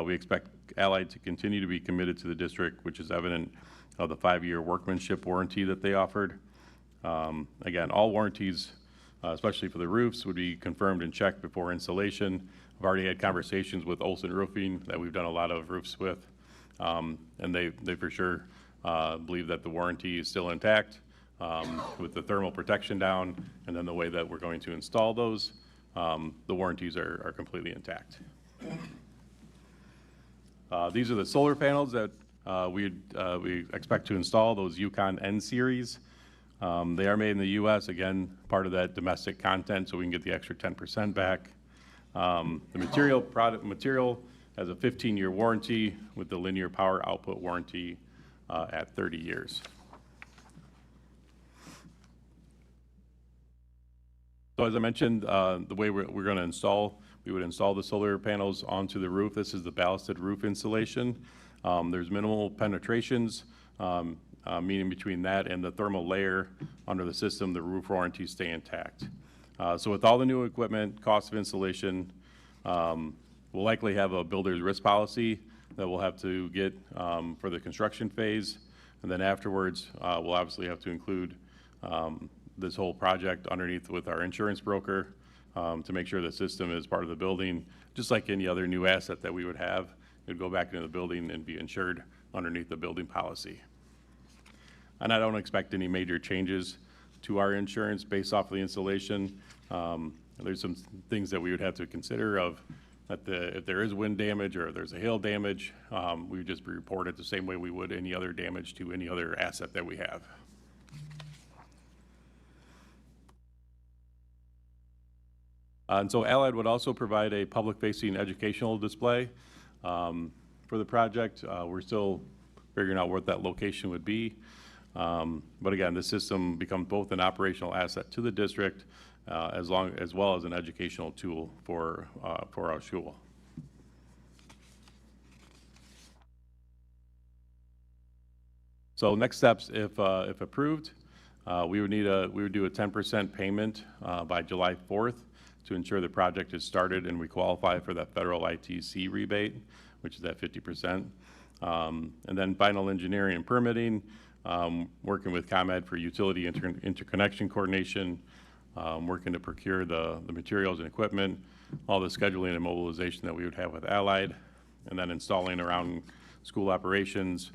we expect Allied to continue to be committed to the district, which is evident of the 5-year workmanship warranty that they offered. Again, all warranties, especially for the roofs, would be confirmed and checked before installation. I've already had conversations with Olson Roofing that we've done a lot of roofs with, and they for sure believe that the warranty is still intact with the thermal protection down, and then the way that we're going to install those, the warranties are completely intact. These are the solar panels that we expect to install, those Yukon N series. They are made in the U.S., again, part of that domestic content, so we can get the extra 10% back. The material has a 15-year warranty with the linear power output warranty at 30 years. So as I mentioned, the way we're going to install, we would install the solar panels onto the roof. This is the ballasted roof installation. There's minimal penetrations, meaning between that and the thermal layer under the system, the roof warranties stay intact. So with all the new equipment, cost of installation, we'll likely have a builder's risk policy that we'll have to get for the construction phase. And then afterwards, we'll obviously have to include this whole project underneath with our insurance broker to make sure the system is part of the building, just like any other new asset that we would have. It would go back into the building and be insured underneath the building policy. And I don't expect any major changes to our insurance based off of the installation. There's some things that we would have to consider of that if there is wind damage or if there's a hail damage, we would just be reported the same way we would any other damage to any other asset that we have. And so Allied would also provide a public-facing educational display for the project. We're still figuring out what that location would be. But again, the system becomes both an operational asset to the district as well as an educational tool for our school. So next steps, if approved, we would do a 10% payment by July 4th to ensure the project is started and we qualify for that federal ITC rebate, which is at 50%. And then final engineering and permitting, working with ComEd for utility interconnection coordination, working to procure the materials and equipment, all the scheduling and mobilization that we would have with Allied, and then installing around school operations.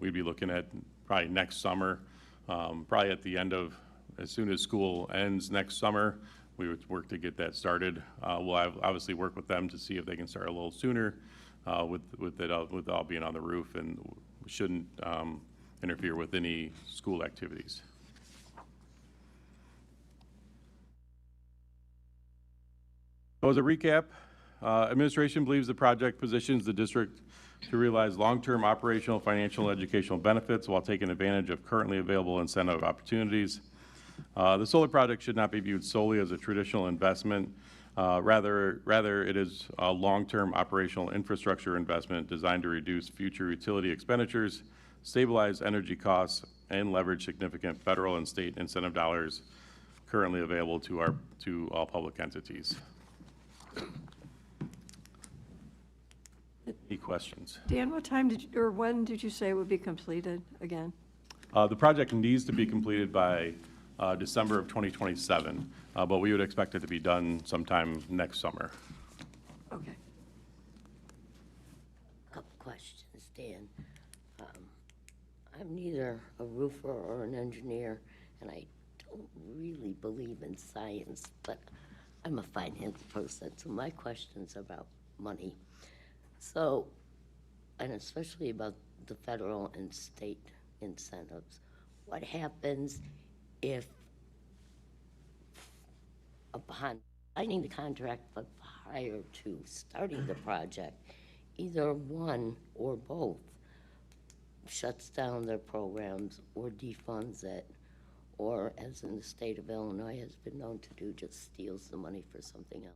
We'd be looking at probably next summer, probably at the end of, as soon as school ends next summer, we would work to get that started. We'll obviously work with them to see if they can start a little sooner with it all being on the roof, and shouldn't interfere with any school activities. So as a recap, administration believes the project positions the district to realize long-term operational, financial, and educational benefits while taking advantage of currently available incentive opportunities. The solar project should not be viewed solely as a traditional investment. Rather it is a long-term operational infrastructure investment designed to reduce future utility expenditures, stabilize energy costs, and leverage significant federal and state incentive dollars currently available to all public entities. Any questions? Dan, what time or when did you say it would be completed again? The project needs to be completed by December of 2027, but we would expect it to be done sometime next summer. Okay. A couple questions, Dan. I'm neither a roofer or an engineer, and I don't really believe in science, but I'm a finance person, so my question's about money. So, and especially about the federal and state incentives. What happens if, upon signing the contract but prior to starting the project, either one or both shuts down their programs or defunds it, or, as in the state of Illinois has been known to do, just steals the money for something else?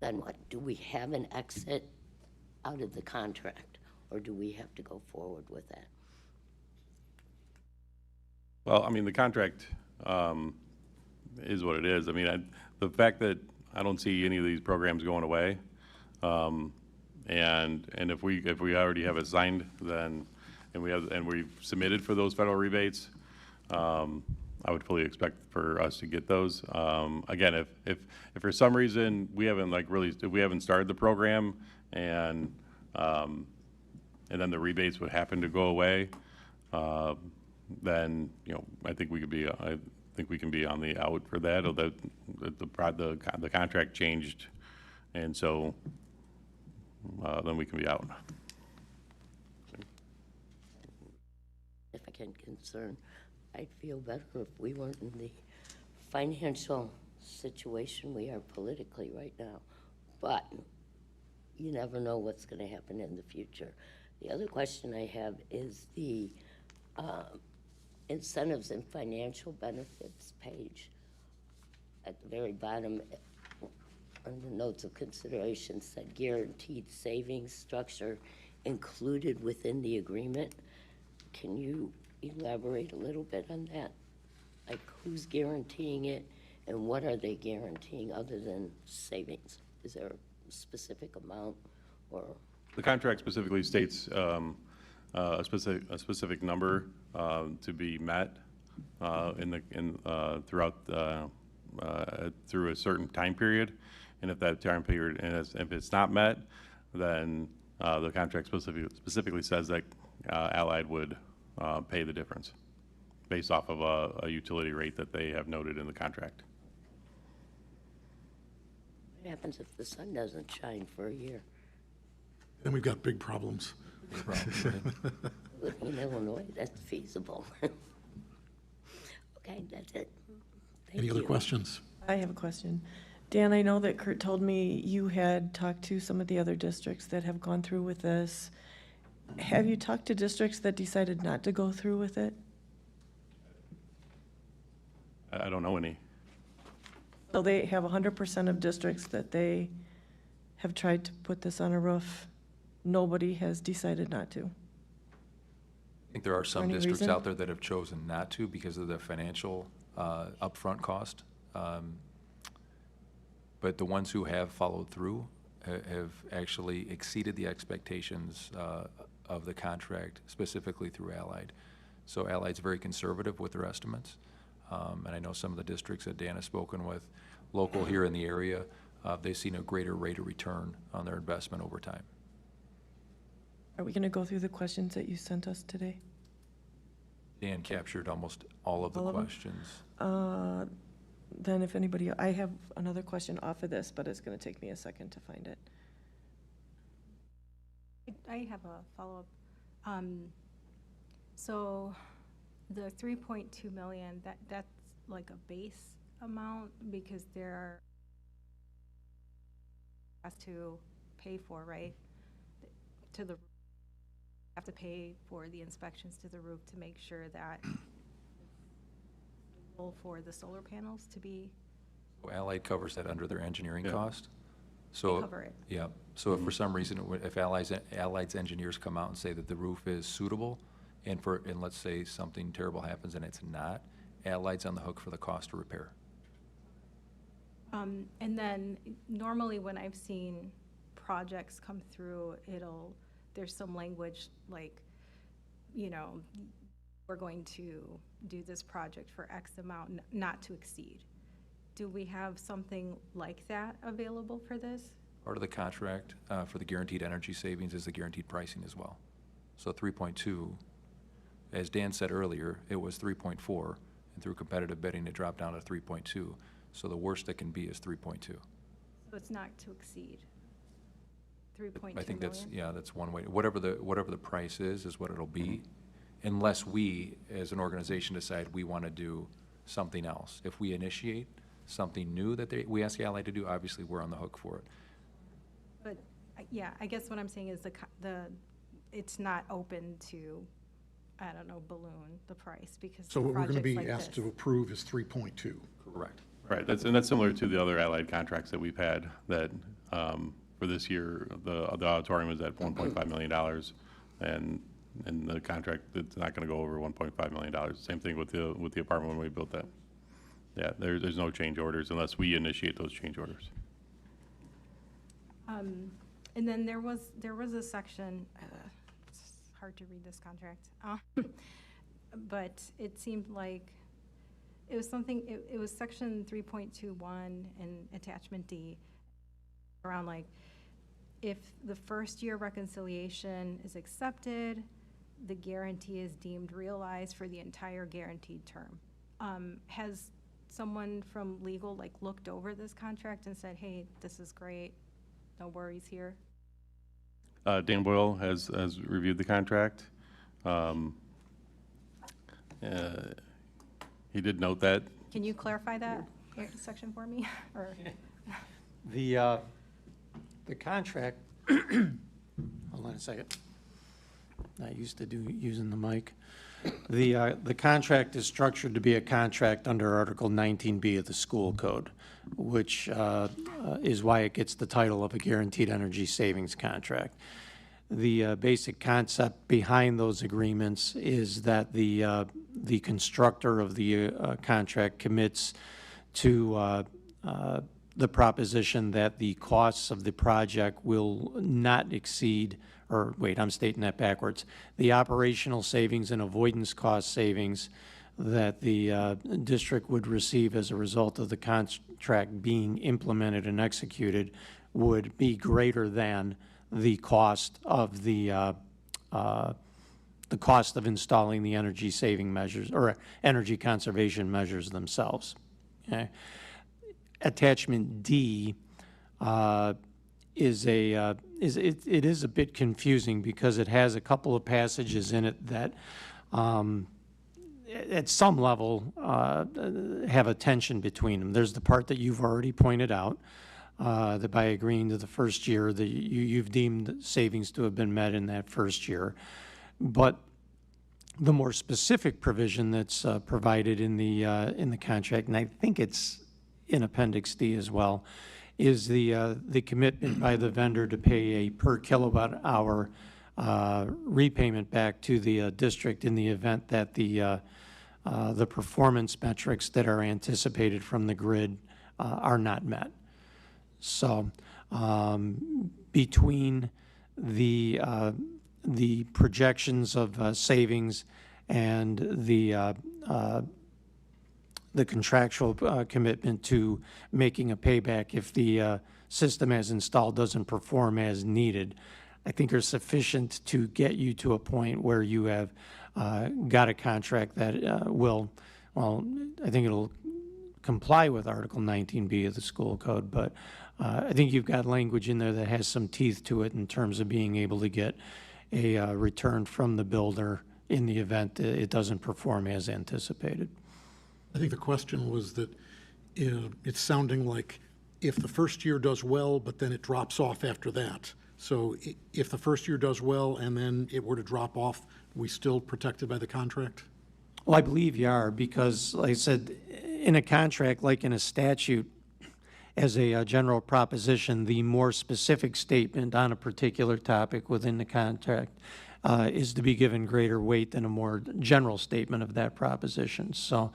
Then what? Do we have an exit out of the contract, or do we have to go forward with that? Well, I mean, the contract is what it is. I mean, the fact that I don't see any of these programs going away, and if we already have it signed, then and we've submitted for those federal rebates, I would fully expect for us to get those. Again, if for some reason we haven't if we haven't started the program and then the rebates would happen to go away, then I think we could be I think we can be on the out for that. Or the contract changed, and so then we can be out. Significant concern. I'd feel better if we weren't in the financial situation we are politically right now. But you never know what's going to happen in the future. The other question I have is the incentives and financial benefits page. At the very bottom, under notes of consideration, said guaranteed savings structure included within the agreement. Can you elaborate a little bit on that? Like, who's guaranteeing it, and what are they guaranteeing other than savings? Is there a specific amount, or? The contract specifically states a specific number to be met throughout through a certain time period, and if that time period if it's not met, then the contract specifically says that Allied would pay the difference based off of a utility rate that they have noted in the contract. What happens if the sun doesn't shine for a year? Then we've got big problems. In Illinois, that's feasible. Okay, that's it. Any other questions? I have a question. Dan, I know that Kurt told me you had talked to some of the other districts that have gone through with this. Have you talked to districts that decided not to go through with it? I don't know any. So they have 100% of districts that they have tried to put this on a roof. Nobody has decided not to. I think there are some districts out there that have chosen not to because of the financial upfront cost. But the ones who have followed through have actually exceeded the expectations of the contract, specifically through Allied. So Allied's very conservative with their estimates. And I know some of the districts that Dan has spoken with, local here in the area, they've seen a greater rate of return on their investment over time. Are we going to go through the questions that you sent us today? Dan captured almost all of the All of them? questions. Then if anybody, I have another question off of this, but it's going to take me a second to find it. I have a follow-up. So the 3.2 million, that's like a base amount because there are has to pay for, right? To the have to pay for the inspections to the roof to make sure that for the solar panels to be. Allied covers that under their engineering Yeah. cost. So, They cover it. Yeah, so if for some reason, if Allied's engineers come out and say that the roof is suitable, and let's say something terrible happens and it's not, Allied's on the hook for the cost to repair. And then normally when I've seen projects come through, there's some language like, you know, we're going to do this project for X amount, not to exceed. Do we have something like that available for this? Part of the contract for the guaranteed energy savings is the guaranteed pricing as well. So 3.2, as Dan said earlier, it was 3.4, and through competitive bidding, it dropped down to 3.2. So the worst it can be is 3.2. So it's not to exceed 3.2 I think million? that's one way. Whatever the price is what it'll be, unless we, as an organization, decide we want to do something else. If we initiate something new that we ask Allied to do, obviously we're on the hook for it. But, yeah, I guess what I'm saying is it's not open to, I don't know, balloon the price because So what we're going to be projects like asked this. to approve is 3.2. Correct. Right, that's similar to the other Allied contracts that we've had that, for this year, the auditorium is at $1.5 million, and the contract, it's not gonna go over $1.5 million. Same thing with the apartment when we built that. Yeah, there's no change orders unless we initiate those change orders. And then there was a section, it's hard to read this contract, but it seemed like it was something, it was section 3.21 and attachment D, around like, if the first year reconciliation is accepted, the guarantee is deemed realized for the entire guaranteed term. Has someone from legal like looked over this contract and said, hey, this is great, no worries here? Dan Boyle has reviewed the contract. He did note that. Can you clarify that section for me? Or The contract, hold on a second. Not used to using the mic. The contract is structured to be a contract under Article 19B of the school code, which is why it gets the title of a guaranteed energy savings contract. The basic concept behind those agreements is that the constructor of the contract commits to the proposition that the costs of the project will not exceed, or wait, I'm stating that backwards. The operational savings and avoidance cost savings that the district would receive as a result of the contract being implemented and executed would be greater than the cost of the cost of installing the energy saving measures or energy conservation measures themselves. Okay. Attachment D is a bit confusing because it has a couple of passages in it that at some level have a tension between them. There's the part that you've already pointed out, that by agreeing to the first year, you've deemed savings to have been met in that first year. But the more specific provision that's provided in the contract, and I think it's in Appendix D as well, is the commitment by the vendor to pay a per kilowatt hour repayment back to the district in the event that the performance metrics that are anticipated from the grid are not met. So between the projections of savings and the contractual commitment to making a payback if the system as installed doesn't perform as needed, I think are sufficient to get you to a point where you have got a contract that will, well, I think it'll comply with Article 19B of the school code, but I think you've got language in there that has some teeth to it in terms of being able to get a return from the builder in the event that it doesn't perform as anticipated. I think the question was that it's sounding like if the first year does well, but then it drops off after that. So if the first year does well and then it were to drop off, we still protected by the contract? Well, I believe you are, because like I said, in a contract, like in a statute, as a general proposition, the more specific statement on a particular topic within the contract is to be given greater weight than a more general statement of that proposition. So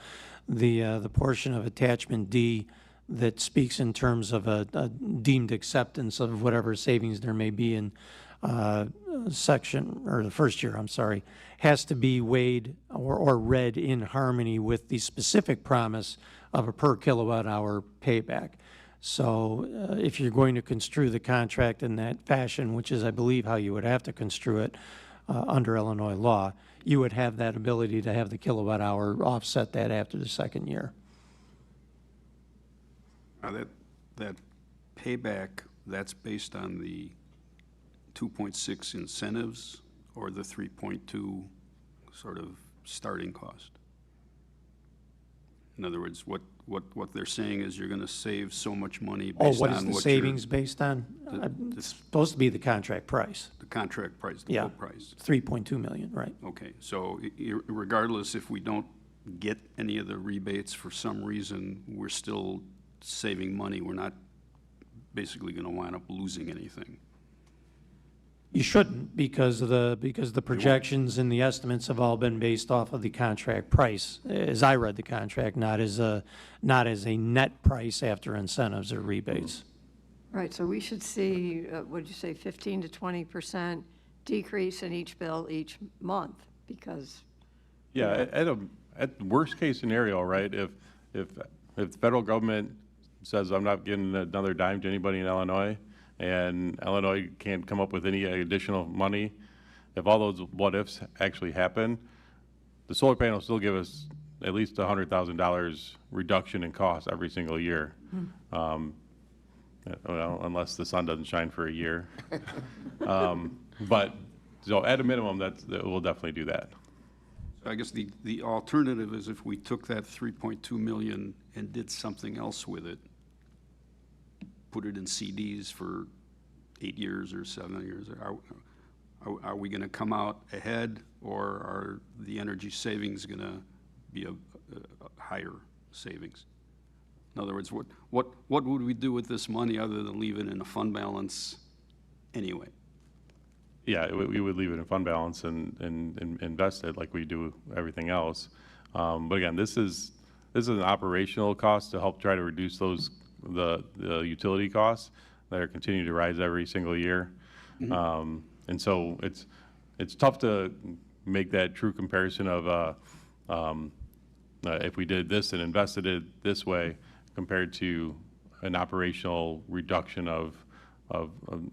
the portion of attachment D that speaks in terms of a deemed acceptance of whatever savings there may be in section, or the first year, I'm sorry, has to be weighed or read in harmony with the specific promise of a per kilowatt hour payback. So if you're going to construe the contract in that fashion, which is, I believe, how you would have to construe it under Illinois law, you would have that ability to have the kilowatt hour offset that after the second year. Now that payback, that's based on the 2.6 incentives or the 3.2 sort of starting cost? In other words, what they're saying is you're going to save so much money based on what is the savings based on? It's supposed to be the contract price. The contract price, the full price. 3.2 million, right. Okay, so regardless if we don't get any of the rebates for some reason, we're still saving money. We're not basically going to wind up losing anything. You shouldn't, because the projections and the estimates have all been based off of the contract price, as I read the contract, not as a net price after incentives or rebates. Right, so we should see, what did you say, 15 to 20% decrease in each bill each month, because. Yeah, at the worst case scenario, right, if the federal government says I'm not getting another dime to anybody in Illinois, and Illinois can't come up with any additional money, if all those what-ifs actually happen, the solar panels still give us at least $100,000 reduction in cost every single year. Well, unless the sun doesn't shine for a year. But so at a minimum, that will definitely do that. So I guess the alternative is if we took that 3.2 million and did something else with it, put it in CDs for 8 years or 7 years, are we going to come out ahead, or are the energy savings going to be a higher savings? In other words, what would we do with this money other than leave it in a fund balance anyway? Yeah, we would leave it in fund balance and invest it like we do everything else. But again, this is an operational cost to help try to reduce the utility costs that are continuing to rise every single year. Mm-hmm. And so it's tough to make that true comparison of if we did this and invested it this way compared to an operational reduction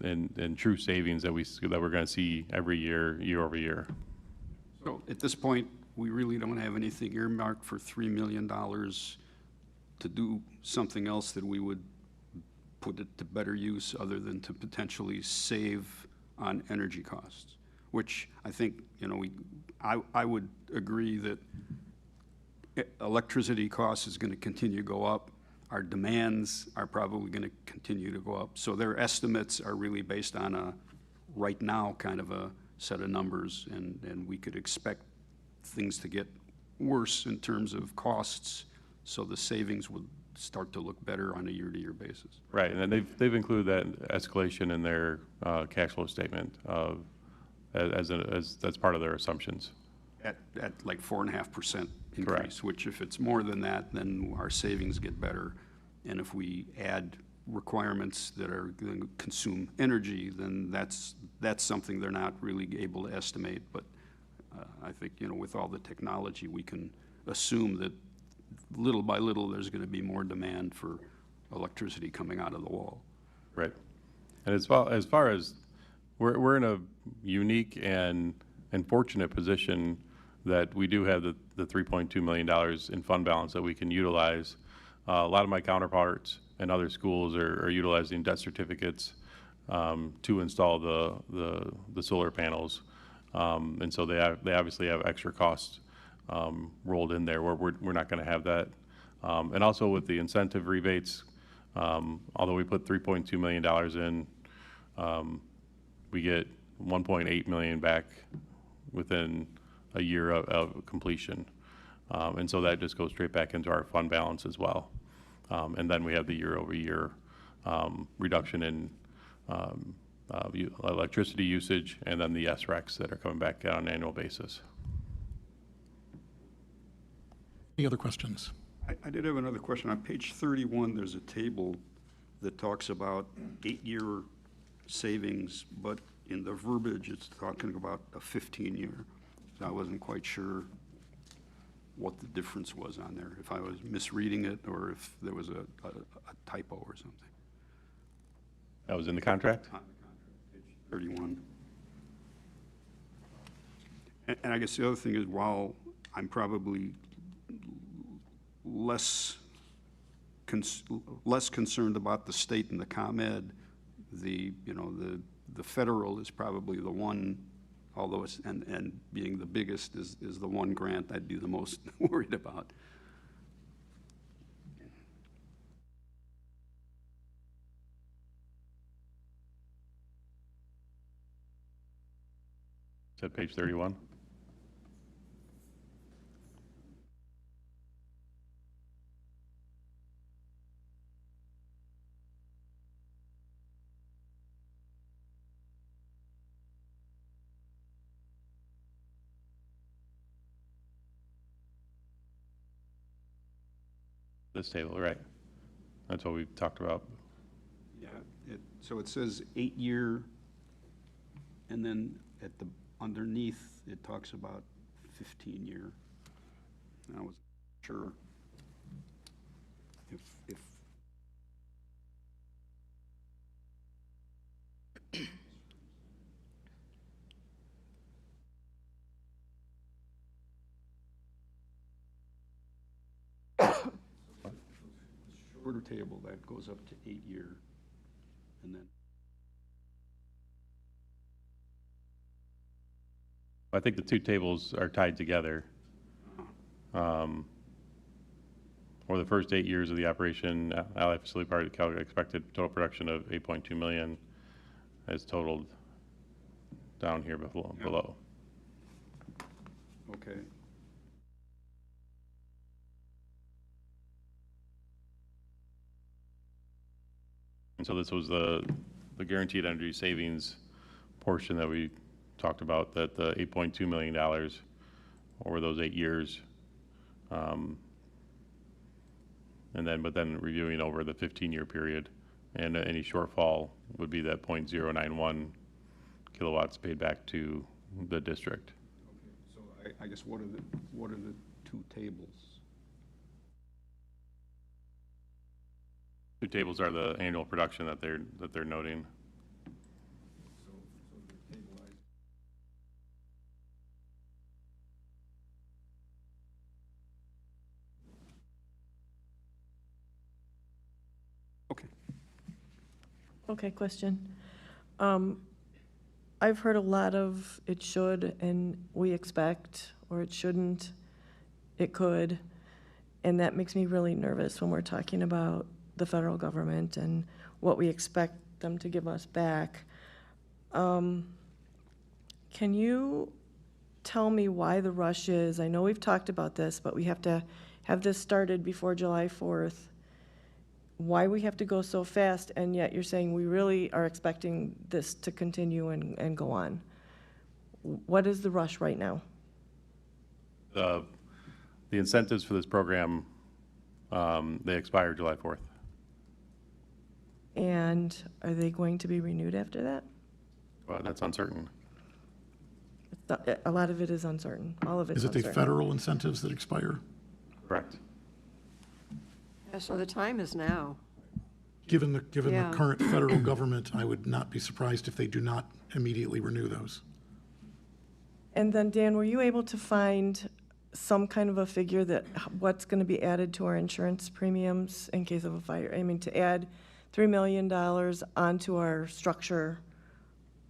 in true savings that we're going to see every year over year. So at this point, we really don't have anything earmarked for $3 million to do something else that we would put it to better use other than to potentially save on energy costs, which I think, I would agree that electricity costs is going to continue to go up. Our demands are probably going to continue to go up. So their estimates are really based on a right now kind of a set of numbers, and we could expect things to get worse in terms of costs, so the savings would start to look better on a year-to-year basis. Right, and then they've included that escalation in their cash flow statement that's part of their assumptions. At like 4.5% increase, Correct. Which if it's more than that, then our savings get better. And if we add requirements that are going to consume energy, then that's something they're not really able to estimate. But I think, with all the technology, we can assume that little by little, there's going to be more demand for electricity coming out of the wall. Right. And as far as we're in a unique and fortunate position that we do have the $3.2 million in fund balance that we can utilize. A lot of my counterparts and other schools are utilizing debt certificates to install the solar panels. And so they obviously have extra costs rolled in there where we're not going to have that. And also with the incentive rebates, although we put $3.2 million in, we get $1.8 million back within a year of completion. And so that just goes straight back into our fund balance as well. And then we have the year-over-year reduction in electricity usage, and then the SRECs that are coming back on an annual basis. Any other questions? I did have another question. On page 31, there's a table that talks about 8-year savings, but in the verbiage, it's talking about a 15-year. So I wasn't quite sure what the difference was on there, if I was misreading it or if there was a typo or something. That was in the contract? On the contract, page 31. And I guess the other thing is, while I'm probably less concerned about the state and the ComEd, the federal is probably the one, although it's, and being the biggest is the one grant I'd be the most worried about. Is that page 31? This table, right? That's what we talked about. Yeah, so it says 8-year, and then at the underneath it talks about 15-year. I wasn't sure if shorter table that goes up to 8-year, and then I think the two tables are tied together. For the first 8 years of the operation, Ally Facility Park expected total production of 8.2 million as totaled down here below. okay. And so this was the guaranteed energy savings portion that we talked about, that the $8.2 million over those 8 years. But then reviewing over the 15-year period, and any shortfall would be that 0.091 kilowatts paid back to the district. Okay, so I guess what are the two tables? Two tables are the annual production that they're noting. So the table Okay. Okay, question. I've heard a lot of it should, and we expect, or it shouldn't, it could, and that makes me really nervous when we're talking about the federal government and what we expect them to give us back. Can you tell me why the rush is? I know we've talked about this, but we have to have this started before July 4th. Why we have to go so fast, and yet you're saying we really are expecting this to continue and go on. What is the rush right now? The incentives for this program, they expire July 4th. And are they going to be renewed after that? Well, that's uncertain. A lot of it is uncertain. All of it's Is it uncertain. the federal incentives that expire? Correct. So the time is now. Given the Yeah. current federal government, I would not be surprised if they do not immediately renew those. And then, Dan, were you able to find some kind of a figure that what's going to be added to our insurance premiums in case of a fire? I mean, to add $3 million onto our structure,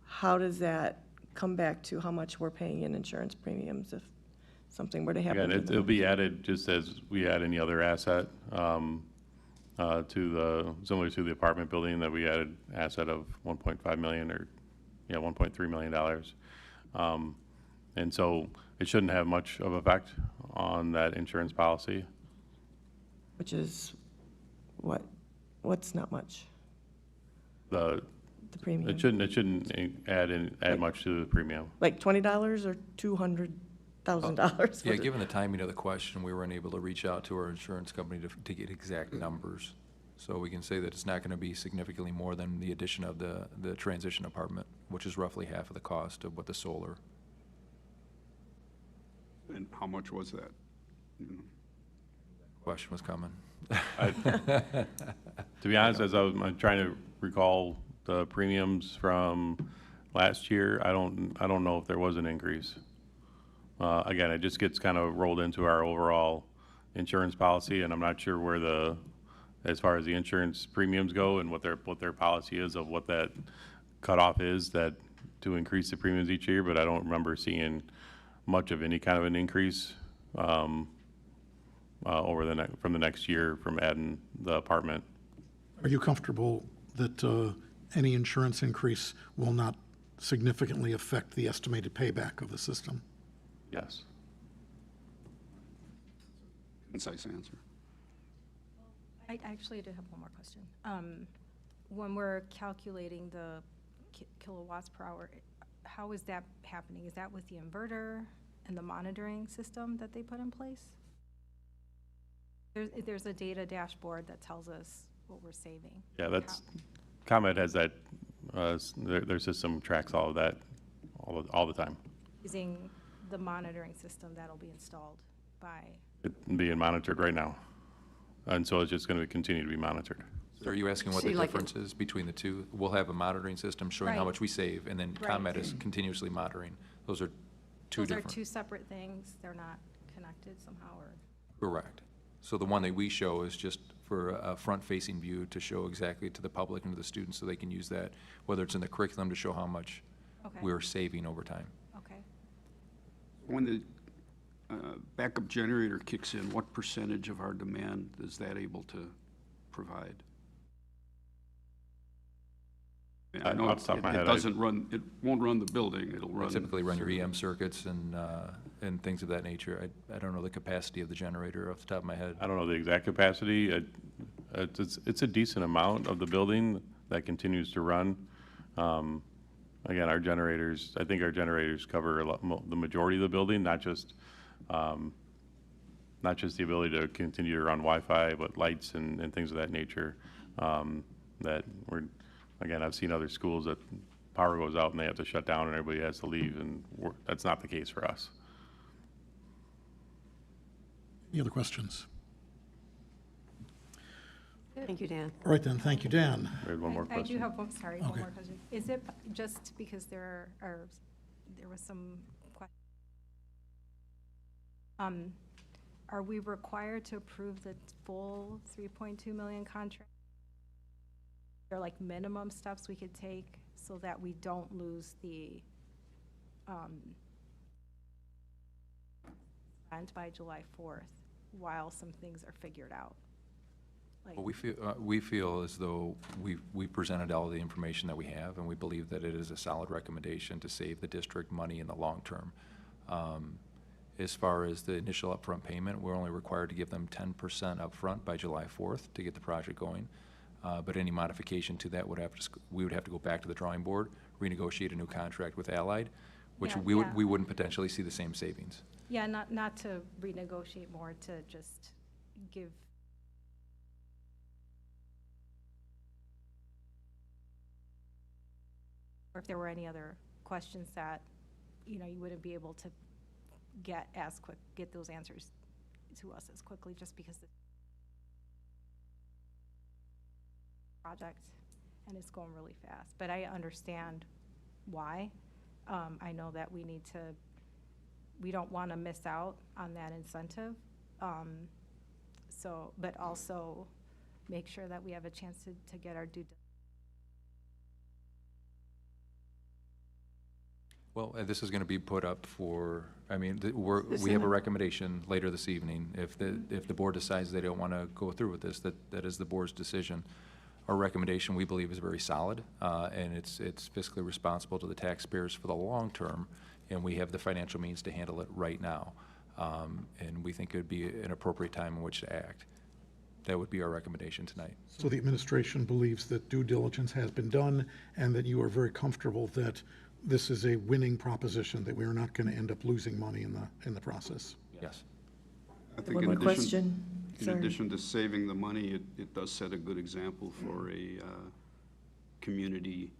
how does that come back to how much we're paying in insurance premiums if something were to happen? Again, to it'll them? be added just as we add any other asset similar to the apartment building that we added asset of 1.5 million or, yeah, $1.3 million. And so it shouldn't have much of effect on that insurance policy. Which is what? What's not much? The premium. It shouldn't add much to the premium. Like $20 or $200,000? Yeah, given the timing of the question, we were unable to reach out to our insurance company to get exact numbers. So we can say that it's not going to be significantly more than the addition of the transition apartment, which is roughly half of the cost of what the solar. And how much was that? Question was coming. To be honest, as I'm trying to recall the premiums from last year, I don't know if there was an increase. Again, it just gets kind of rolled into our overall insurance policy, and I'm not sure where as far as the insurance premiums go and what their policy is of what that cutoff is that to increase the premiums each year, but I don't remember seeing much of any kind of an increase from the next year from adding the apartment. Are you comfortable that any insurance increase will not significantly affect the estimated payback of the system? Yes. Concise answer. I actually did have one more question. When we're calculating the kilowatts per hour, how is that happening? Is that with the inverter and the monitoring system that they put in place? There's a data dashboard that tells us what we're saving. Yeah, ComEd has that, their system tracks all of that all the time. Using the monitoring system that'll be installed by. It's being monitored right now. And so it's just going to continue to be monitored. So are you asking what the difference is between the two? We'll have a monitoring system showing how much we save, and then ComEd is continuously monitoring. Those are Those are two separate things. They're not connected somehow, or? Correct. So the one that we show is just for a front-facing view to show exactly to the public and to the students so they can use that, whether it's in the curriculum to show how much we're saving over time. Okay. When the backup generator kicks in, what percentage of our demand is that able to provide? I know Off the top of my head, it won't run the building, it'll run. Typically run your EM circuits and things of that nature. I don't know the capacity of the generator off the top of my head. I don't know the exact capacity. It's a decent amount of the building that continues to run. Again, our generators, I think our generators cover the majority of the building, not just the ability to continue to run Wi-Fi, but lights and things of that nature. Again, I've seen other schools that power goes out and they have to shut down and everybody has to leave, and that's not the case for us. Any other questions? Thank you, Dan. All right then, thank you, Dan. We had one more question. I do have one, sorry, one Okay. more question. Is it just because there was some question? Are we required to approve the full 3.2 million contract? Are like minimum steps we could take so that we don't lose the spent by July 4th while some things are figured out? Like, Well, we feel as though we presented all the information that we have, and we believe that it is a solid recommendation to save the district money in the long term. As far as the initial upfront payment, we're only required to give them 10% upfront by July 4th to get the project going. But any modification to that we would have to go back to the drawing board, renegotiate a new contract with Allied, which Yeah, we wouldn't potentially see the same savings. yeah, not to renegotiate more, to just give. Or if there were any other questions that, you wouldn't be able to get those answers to us as quickly, just because project, and it's going really fast. But I understand why. I know that we don't want to miss out on that incentive. But also make sure that we have a chance to get our due diligence. Well, this is going to be put up for, I mean, we have a recommendation later this evening. If the board decides they don't want to go through with this, that is the board's decision. Our recommendation, we believe, is very solid, and it's fiscally responsible to the taxpayers for the long term, and we have the financial means to handle it right now. And we think it would be an appropriate time in which to act. That would be our recommendation tonight. So the administration believes that due diligence has been done and that you are very comfortable that this is a winning proposition, that we are not going to end up losing money in the process. Yes. I think One in more addition, question. in Sorry. addition to saving the money, it does set a good example for a community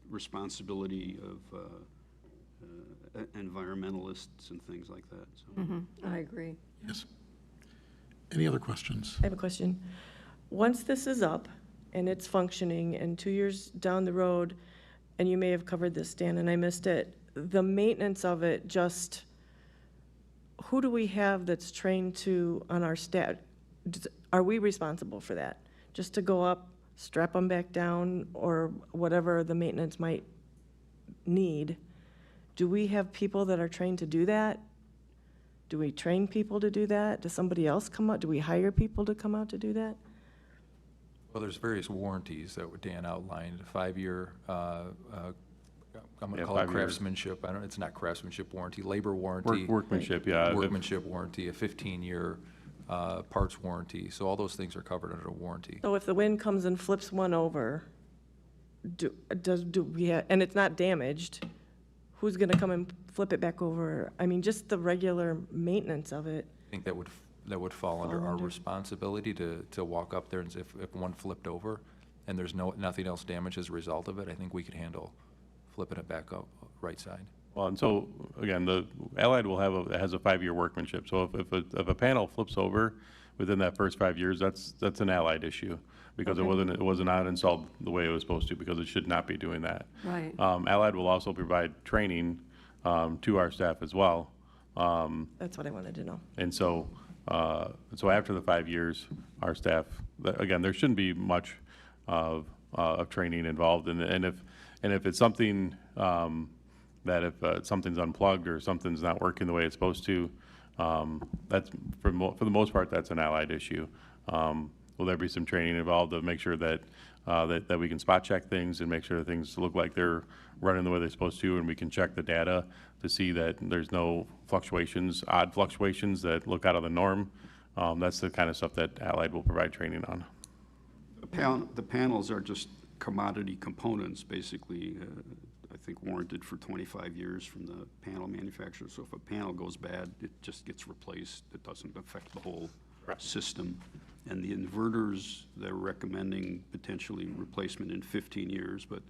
responsibility of environmentalists and things like that. So. I agree. Yes. Any other questions? I have a question. Once this is up and it's functioning, and 2 years down the road, and you may have covered this, Dan, and I missed it, the maintenance of it, just who do we have that's trained to on our staff? Are we responsible for that? Just to go up, strap them back down, or whatever the maintenance might need? Do we have people that are trained to do that? Do we train people to do that? Does somebody else come out? Do we hire people to come out to do that? Well, there's various warranties that Dan outlined, a 5-year, I'm going to call it 5 years. craftsmanship. It's not craftsmanship warranty, labor warranty. Workmanship, yeah. Workmanship warranty, a 15-year parts warranty. So all those things are covered under a warranty. So if the wind comes and flips one over, do we have, and it's not damaged, who's gonna come and flip it back over? I mean, just the regular maintenance of it. I think that would fall under our responsibility to walk up there, and if one flipped over and there's nothing else damaged as a result of it, I think we could handle flipping it back up right side. Well, and so, again, the Allied has a 5-year workmanship. So if a panel flips over within that first 5 years, that's an Allied issue, because it wasn't not installed the way it was supposed to, because it should not be doing that. Right. Allied will also provide training to our staff as well. That's what I wanted to know. And so, after the 5 years, our staff, again, there shouldn't be much of training involved. And if it's something that if something's unplugged or something's not working the way it's supposed to, that's for the most part, that's an Allied issue. Will there be some training involved to make sure that we can spot check things and make sure that things look like they're running the way they're supposed to, and we can check the data to see that there's no fluctuations, odd fluctuations that look out of the norm. That's the kind of stuff that Allied will provide training on. The panels are just commodity components, basically, I think warranted for 25 years from the panel manufacturer. So if a panel goes bad, it just gets replaced. It doesn't affect the whole system. And the inverters, they're recommending potentially replacement in 15 years, but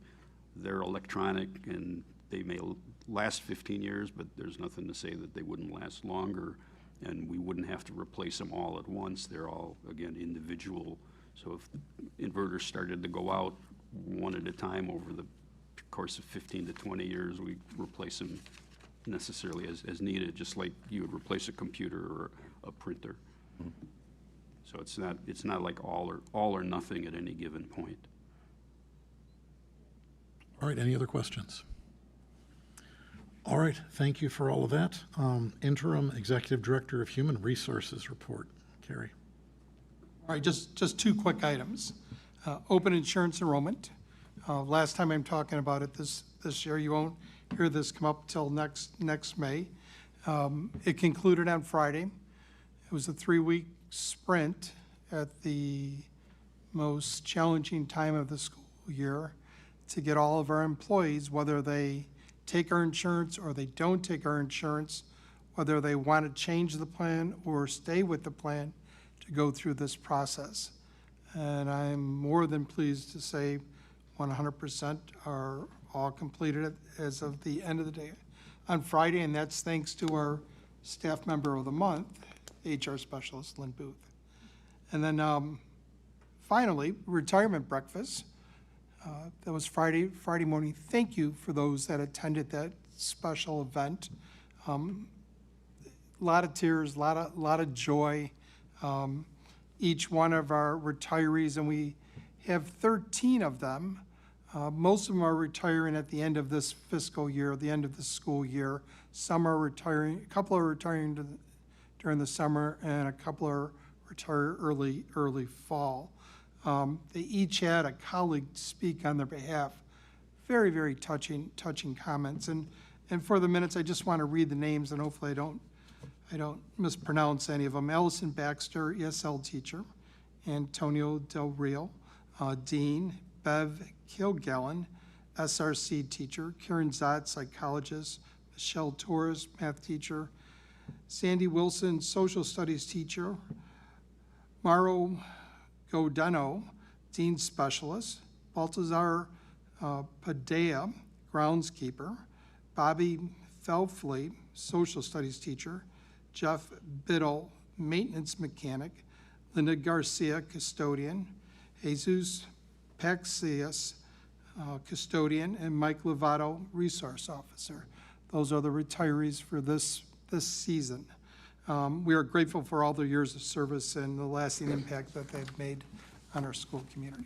they're electronic and they may last 15 years, but there's nothing to say that they wouldn't last longer, and we wouldn't have to replace them all at once. They're all, again, individual. So if the inverters started to go out one at a time over the course of 15 to 20 years, we replace them necessarily as needed, just like you would replace a computer or a printer. So it's not like all or nothing at any given point. All right, any other questions? All right, thank you for all of that. Interim Executive Director of Human Resources report, Carrie. All right, just 2 quick items. Open insurance enrollment. Last time I'm talking about it this year, you won't hear this come up till next May. It concluded on Friday. It was a 3-week sprint at the most challenging time of the school year to get all of our employees, whether they take our insurance or they don't take our insurance, whether they want to change the plan or stay with the plan, to go through this process. And I'm more than pleased to say 100% are all completed as of the end of the day on Friday, and that's thanks to our staff member of the month, HR specialist Lynn Booth. And then finally, retirement breakfast. That was Friday morning. Thank you for those that attended that special event. A lot of tears, a lot of joy. Each one of our retirees, and we have 13 of them. Most of them are retiring at the end of this fiscal year, the end of the school year. Some are retiring, a couple are retiring during the summer, and a couple are retire early fall. They each had a colleague speak on their behalf. Very, very touching comments. And for the minutes, I just want to read the names, and hopefully I don't mispronounce any of them. Allison Baxter, ESL teacher. Antonio Del Rio, Dean. Bev Kilgallen, SRC teacher. Karen Zott, psychologist. Michelle Torres, math teacher. Sandy Wilson, social studies teacher. Mauro Godeno, dean specialist. Baltazar Padilla, groundskeeper. Bobby Felfley, social studies teacher. Jeff Biddle, maintenance mechanic. Linda Garcia, custodian. Jesus Paxias, custodian, and Mike Lovato, resource officer. Those are the retirees for this season. We are grateful for all their years of service and the lasting impact that they've made on our school community.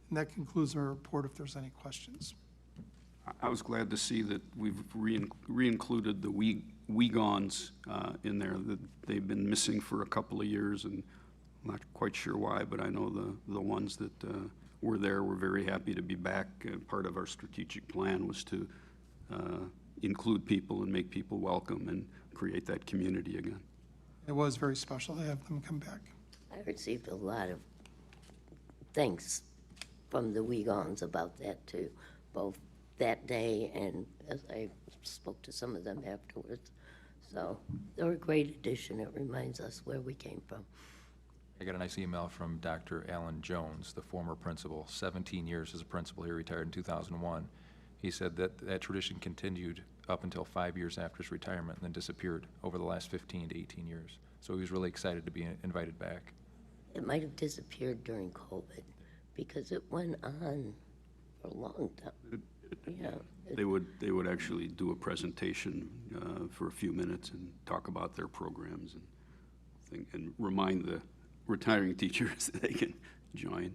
And that concludes our report if there's any questions. I was glad to see that we've re-included the WeGons in there. That they've been missing for a couple of years, and I'm not quite sure why, but I know the ones that were there were very happy to be back. Part of our strategic plan was to include people and make people welcome and create that community again. It was very special to have them come back. I received a lot of thanks from the WeGons about that too, both that day and as I spoke to some of them afterwards. So they're a great addition. It reminds us where we came from. I got a nice email from Dr. Alan Jones, the former principal, 17 years as a principal. He retired in 2001. He said that tradition continued up until 5 years after his retirement and then disappeared over the last 15 to 18 years. So he was really excited to be invited back. It might have disappeared during COVID because it went on for a long time. They would actually do a presentation for a few minutes and talk about their programs and remind the retiring teachers that they can join.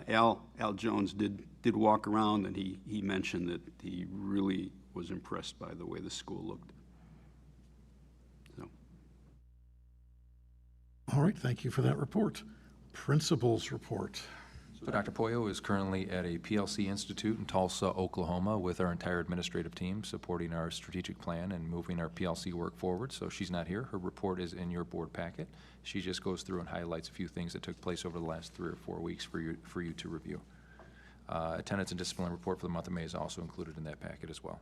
Al Jones did walk around, and he mentioned that he really was impressed by the way the school looked. So. All right, thank you for that report. Principal's report. So Dr. Poyo is currently at a PLC Institute in Tulsa, Oklahoma, with our entire administrative team supporting our strategic plan and moving our PLC work forward. So she's not here. Her report is in your board packet. She just goes through and highlights a few things that took place over the last 3 or 4 weeks for you to review. Attendance and discipline report for the month of May is also included in that packet as well.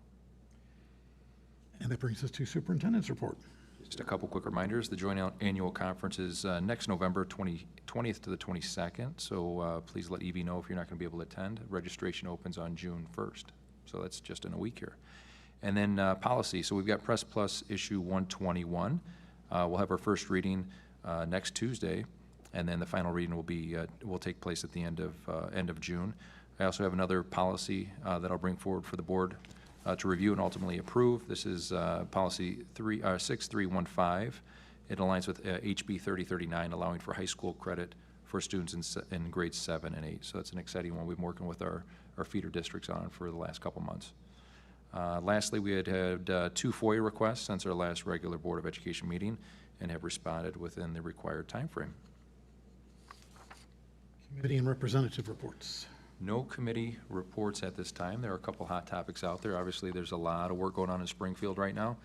And that brings us to superintendent's report. Just a couple quick reminders. The joint annual conference is next November 20th to the 22nd, so please let Evie know if you're not going to be able to attend. Registration opens on June 1st, so that's just in a week here. And then policy. So we've got Press Plus issue 121. We'll have our first reading next Tuesday, and then the final reading will take place at the end of June. I also have another policy that I'll bring forward for the board to review and ultimately approve. This is policy 6315. It aligns with HB 3039, allowing for high school credit for students in grades 7 and 8. So that's an exciting one we've been working with our feeder districts on for the last couple months. Lastly, we had 2 FOIA requests since our last regular Board of Education meeting and have responded within the required time frame. Committee and representative reports. No committee reports at this time. There are a couple hot topics out there. Obviously, there's a lot of work going on in Springfield right now.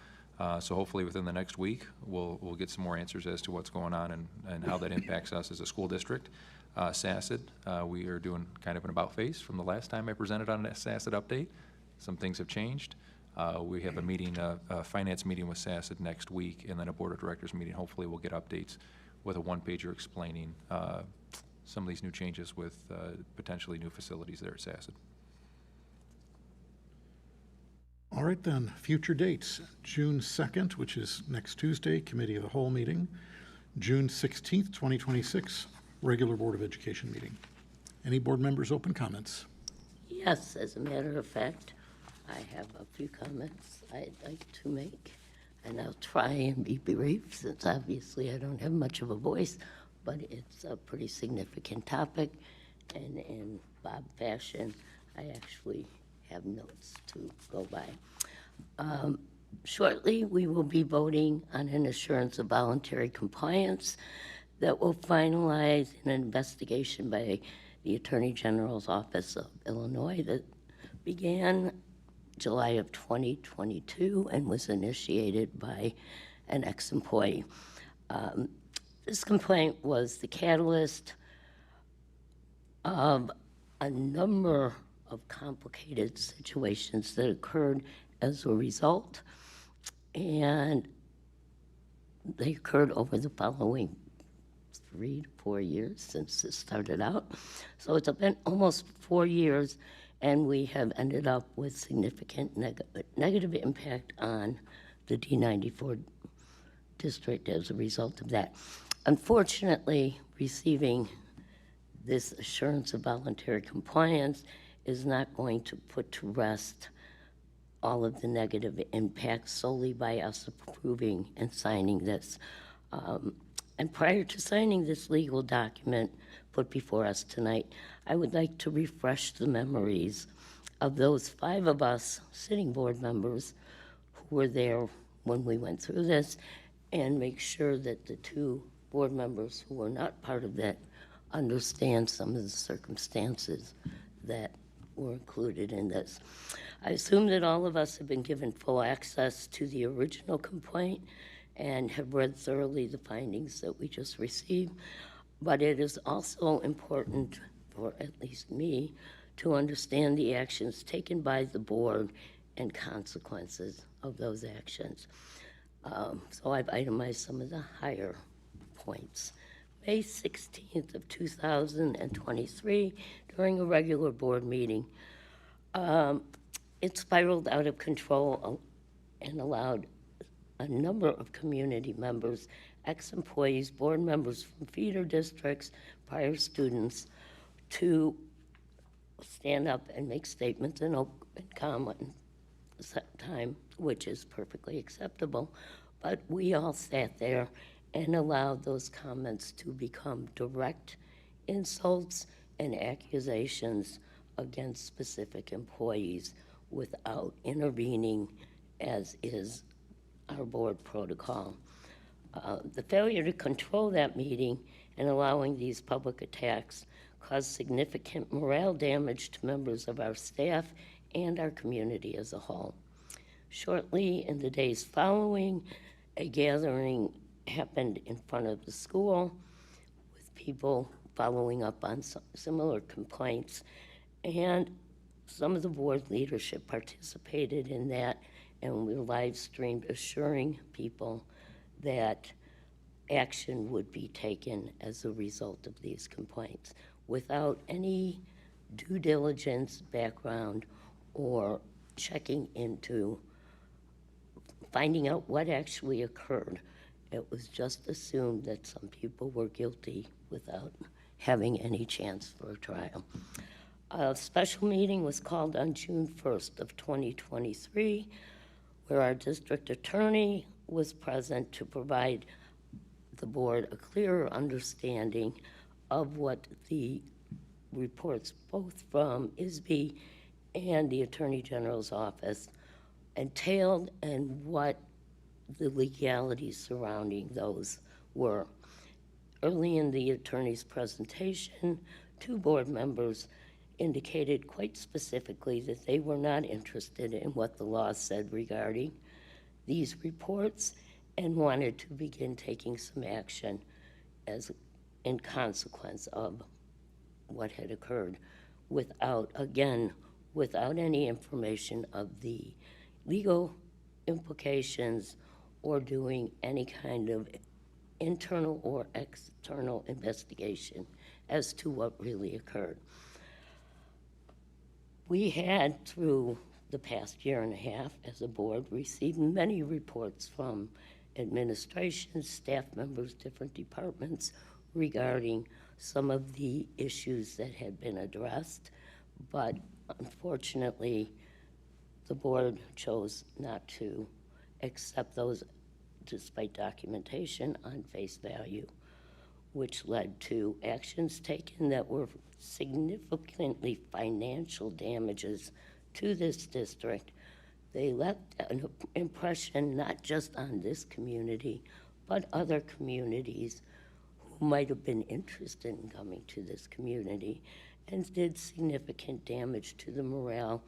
So hopefully within the next week, we'll get some more answers as to what's going on and how that impacts us as a school district. SACID, we are doing kind of an about face from the last time I presented on a SACID update. Some things have changed. We have a meeting, a finance meeting with SACID next week, and then a board of directors meeting. Hopefully we'll get updates with a one-pager explaining some of these new changes with potentially new facilities there at SACID. All right then, future dates. June 2nd, which is next Tuesday, Committee of the Whole meeting. June 16th, 2026, regular Board of Education meeting. Any board members' open comments? Yes, as a matter of fact, I have a few comments I'd like to make, and I'll try and be brief since obviously I don't have much of a voice, but it's a pretty significant topic, and in Bob fashion, I actually have notes to go by. Shortly, we will be voting on an assurance of voluntary compliance that will finalize an investigation by the Attorney General's Office of Illinois that began July of 2022 and was initiated by an ex-employee. This complaint was the catalyst of a number of complicated situations that occurred as a result, and they occurred over the following 3 to 4 years since this started out. So it's been almost 4 years, and we have ended up with significant negative impact on the D94 district as a result of that. Unfortunately, receiving this assurance of voluntary compliance is not going to put to rest all of the negative impacts solely by us approving and signing this. And prior to signing this legal document put before us tonight, I would like to refresh the memories of those 5 of us sitting board members who were there when we went through this, and make sure that the 2 board members who were not part of that understand some of the circumstances that were included in this. I assume that all of us have been given full access to the original complaint and have read thoroughly the findings that we just received, but it is also important for at least me to understand the actions taken by the board and consequences of those actions. So I've itemized some of the higher points. May 16th of 2023, during a regular board meeting, it spiraled out of control and allowed a number of community members, ex-employees, board members from feeder districts, prior students, to stand up and make statements in open comment time, which is perfectly acceptable. But we all sat there and allowed those comments to become direct insults and accusations against specific employees without intervening, as is our board protocol. The failure to control that meeting and allowing these public attacks caused significant morale damage to members of our staff and our community as a whole. Shortly in the days following, a gathering happened in front of the school with people following up on similar complaints, and some of the board leadership participated in that, and we live streamed assuring people that action would be taken as a result of these complaints without any due diligence, background, or checking into finding out what actually occurred. It was just assumed that some people were guilty without having any chance for a trial. A special meeting was called on June 1st of 2023, where our district attorney was present to provide the board a clearer understanding of what the reports both from ISB and the Attorney General's office entailed and what the legalities surrounding those were. Early in the attorney's presentation, 2 board members indicated quite specifically that they were not interested in what the law said regarding these reports and wanted to begin taking some action as in consequence of what had occurred without any information of the legal implications or doing any kind of internal or external investigation as to what really occurred. We had, through the past year and a half as a board, received many reports from administration, staff members, different departments regarding some of the issues that had been addressed, but unfortunately, the board chose not to accept those despite documentation on face value, which led to actions taken that were significantly financial damages to this district. They left an impression not just on this community, but other communities who might have been interested in coming to this community, and did significant damage to the morale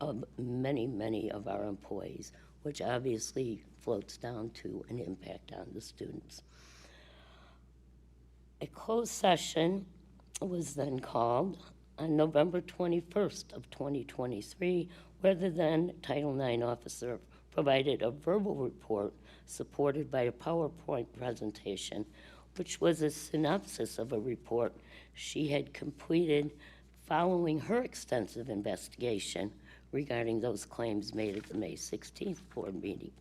of many, many of our employees, which obviously floats down to an impact on the students. A closed session was then called on November 21st of 2023, where the then Title IX officer provided a verbal report supported by a PowerPoint presentation, which was a synopsis of a report she had completed following her extensive investigation regarding those claims made at the May 16th board meeting.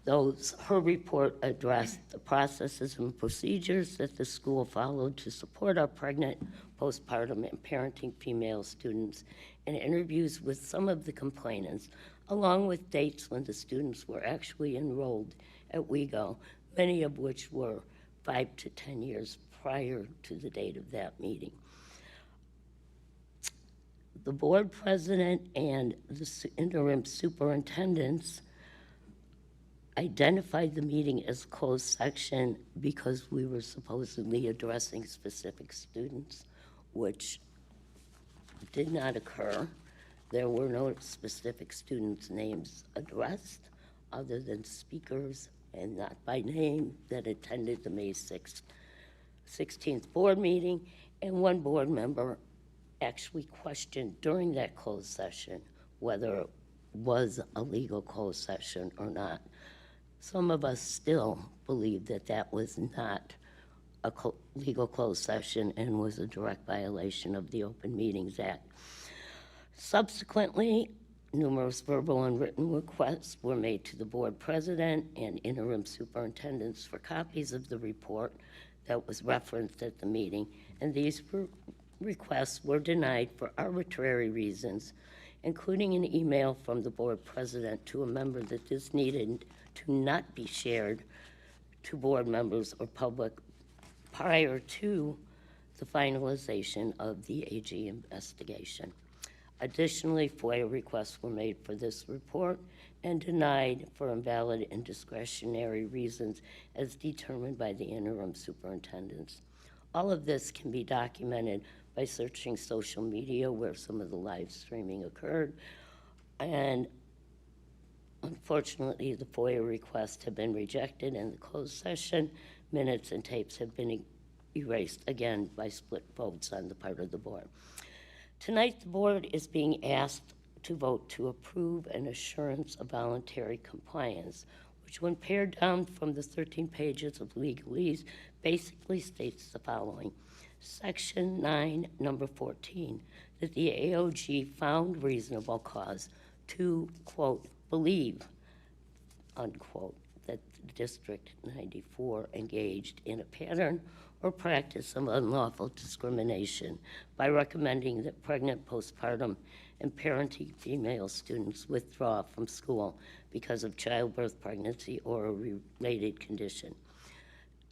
Her report addressed the processes and procedures that the school followed to support our pregnant, postpartum, and parenting female students, and interviews with some of the complainants, along with dates when the students were actually enrolled at WeGo, many of which were 5 to 10 years prior to the date of that meeting. The board president and the interim superintendents identified the meeting as closed section because we were supposedly addressing specific students, which did not occur. There were no specific students' names addressed other than speakers and not by name that attended the May 16th board meeting, and one board member actually questioned during that closed session whether it was a legal closed session or not. Some of us still believe that that was not a legal closed session and was a direct violation of the Open Meetings Act. Subsequently, numerous verbal and written requests were made to the board president and interim superintendents for copies of the report that was referenced at the meeting, and these requests were denied for arbitrary reasons, including an email from the board president to a member that this needed to not be shared to board members or public prior to the finalization of the AG investigation. Additionally, FOIA requests were made for this report and denied for invalid and discretionary reasons as determined by the interim superintendents. All of this can be documented by searching social media where some of the live streaming occurred, and unfortunately the FOIA requests have been rejected and the closed session minutes and tapes have been erased, again by split votes on the part of the board. Tonight the board is being asked to vote to approve an assurance of voluntary compliance, which when pared down from the 13 pages of legalese basically states the following. Section 9, number 14, that the AOG found reasonable cause to, quote, believe, unquote, that the District 94 engaged in a pattern or practice of unlawful discrimination by recommending that pregnant, postpartum, and parenting female students withdraw from school because of childbirth, pregnancy, or a related condition.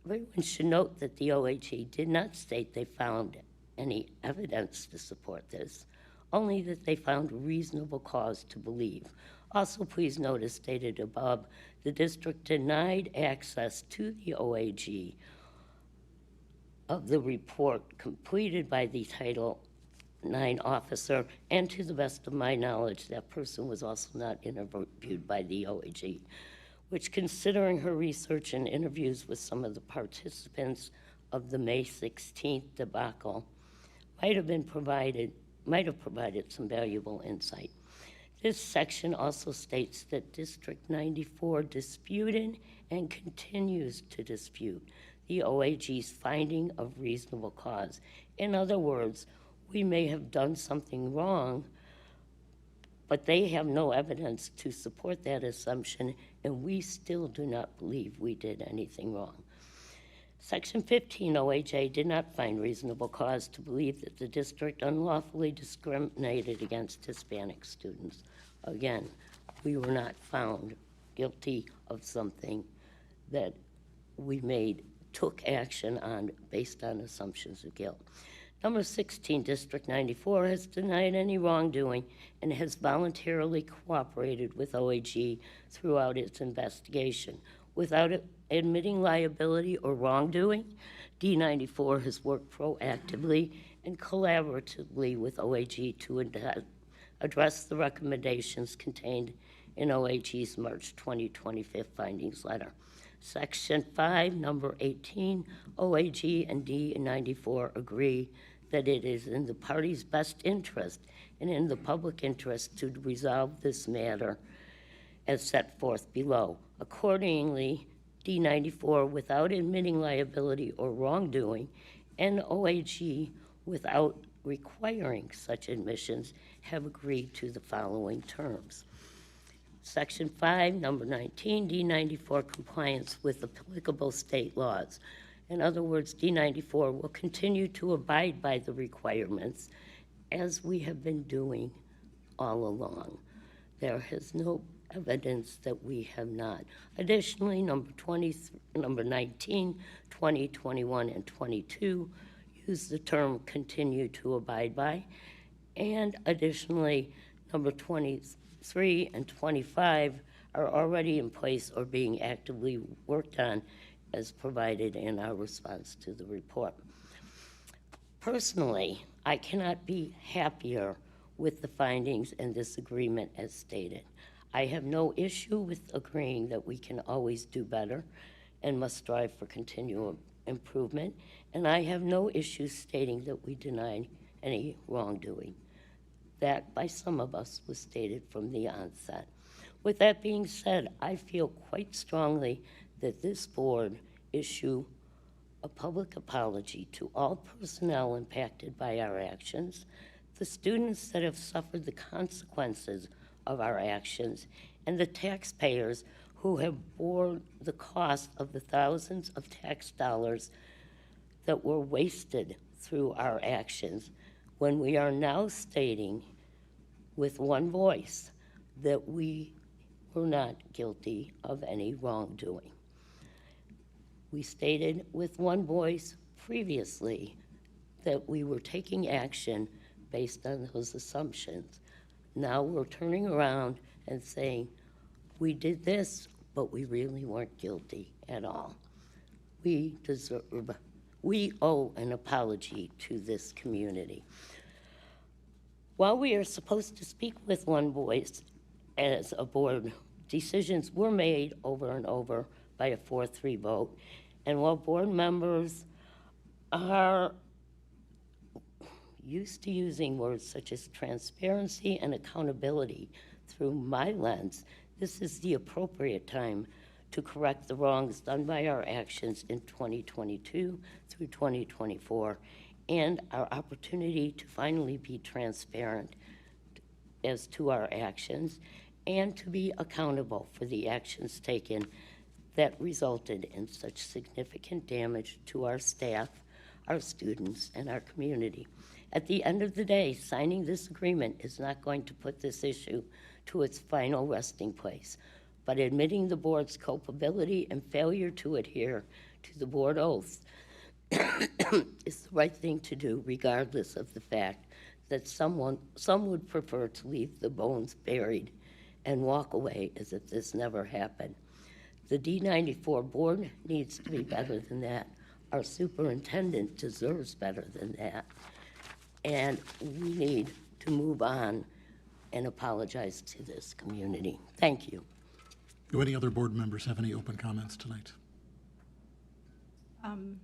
Everyone should note that the OAG did not state they found any evidence to support this, only that they found reasonable cause to believe. Also, please note, as stated above, the district denied access to the OAG of the report completed by the Title IX officer, and to the best of my knowledge, that person was also not interviewed by the OAG, which, considering her research and interviews with some of the participants of the May 16th debacle, might have provided some valuable insight. This section also states that District 94 disputed and continues to dispute the OAG's finding of reasonable cause. In other words, we may have done something wrong, but they have no evidence to support that assumption, and we still do not believe we did anything wrong. Section 15 OHA did not find reasonable cause to believe that the district unlawfully discriminated against Hispanic students. Again, we were not found guilty of something that we took action on based on assumptions of guilt. Number 16, District 94 has denied any wrongdoing and has voluntarily cooperated with OAG throughout its investigation. Without admitting liability or wrongdoing, D94 has worked proactively and collaboratively with OAG to address the recommendations contained in OAG's March 2025 findings letter. Section 5, number 18, OAG and D94 agree that it is in the party's best interest and in the public interest to resolve this matter as set forth below. Accordingly, D94, without admitting liability or wrongdoing, and OAG, without requiring such admissions, have agreed to the following terms. Section 5, number 19, D94 compliance with applicable state laws. In other words, D94 will continue to abide by the requirements as we have been doing all along. There is no evidence that we have not. Additionally, number 19, 20, 21, and 22 use the term continue to abide by. And additionally, number 23 and 25 are already in place or being actively worked on as provided in our response to the report. Personally, I cannot be happier with the findings in this agreement as stated. I have no issue with agreeing that we can always do better and must strive for continual improvement, and I have no issue stating that we deny any wrongdoing. That, by some of us, was stated from the onset. With that being said, I feel quite strongly that this board issue a public apology to all personnel impacted by our actions, the students that have suffered the consequences of our actions, and the taxpayers who have borne the cost of the thousands of tax dollars that were wasted through our actions, when we are now stating with one voice that we were not guilty of any wrongdoing. We stated with one voice previously that we were taking action based on those assumptions. Now we're turning around and saying, we did this, but we really weren't guilty at all. We owe an apology to this community. While we are supposed to speak with one voice as a board, decisions were made over and over by a 4-3 vote. And while board members are used to using words such as transparency and accountability through my lens, this is the appropriate time to correct the wrongs done by our actions in 2022 through 2024, and our opportunity to finally be transparent as to our actions and to be accountable for the actions taken that resulted in such significant damage to our staff, our students, and our community. At the end of the day, signing this agreement is not going to put this issue to its final resting place, but admitting the board's culpability and failure to adhere to the board oaths is the right thing to do, regardless of the fact that some would prefer to leave the bones buried and walk away as if this never happened. The D94 board needs to be better than that. Our superintendent deserves better than that. And we need to move on and apologize to this community. Thank you. Do any other board members have any open comments tonight?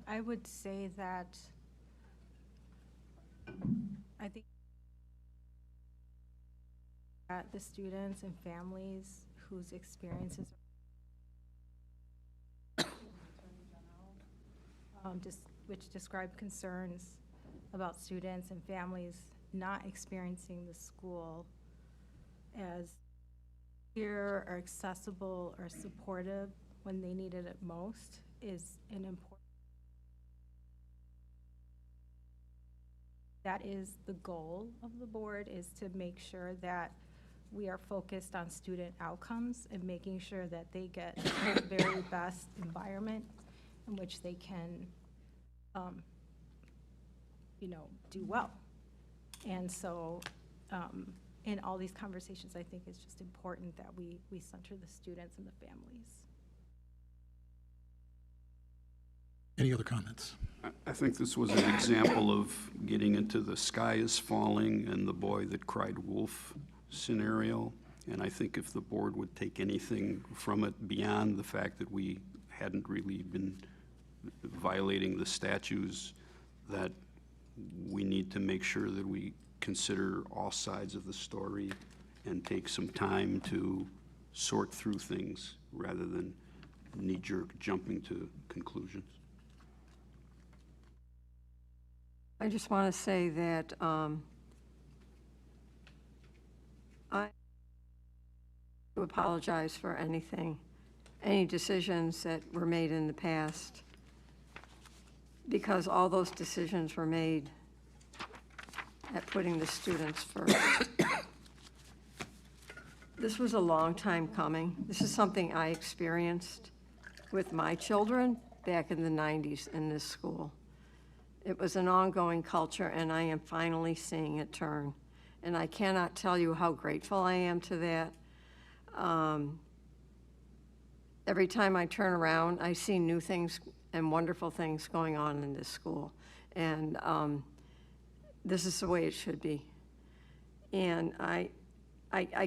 I would say that I think that the students and families whose experiences which describe concerns about students and families not experiencing the school as clear or accessible or supportive when they needed it most is an important that is the goal of the board, is to make sure that we are focused on student outcomes and making sure that they get the very best environment in which they can, do well. And so, in all these conversations, I think it's just important that we center the students and the families. Any other comments? I think this was an example of getting into the sky is falling and the boy that cried wolf scenario. And I think if the board would take anything from it beyond the fact that we hadn't really been violating the statutes, that we need to make sure that we consider all sides of the story and take some time to sort through things rather than knee-jerk jumping to conclusions. I just want to say that I apologize for any decisions that were made in the past, because all those decisions were made at putting the students first. This was a long time coming. This is something I experienced with my children back in the 90s in this school. It was an ongoing culture, and I am finally seeing it turn. And I cannot tell you how grateful I am to that. Every time I turn around, I see new things and wonderful things going on in this school. And this is the way it should be. And I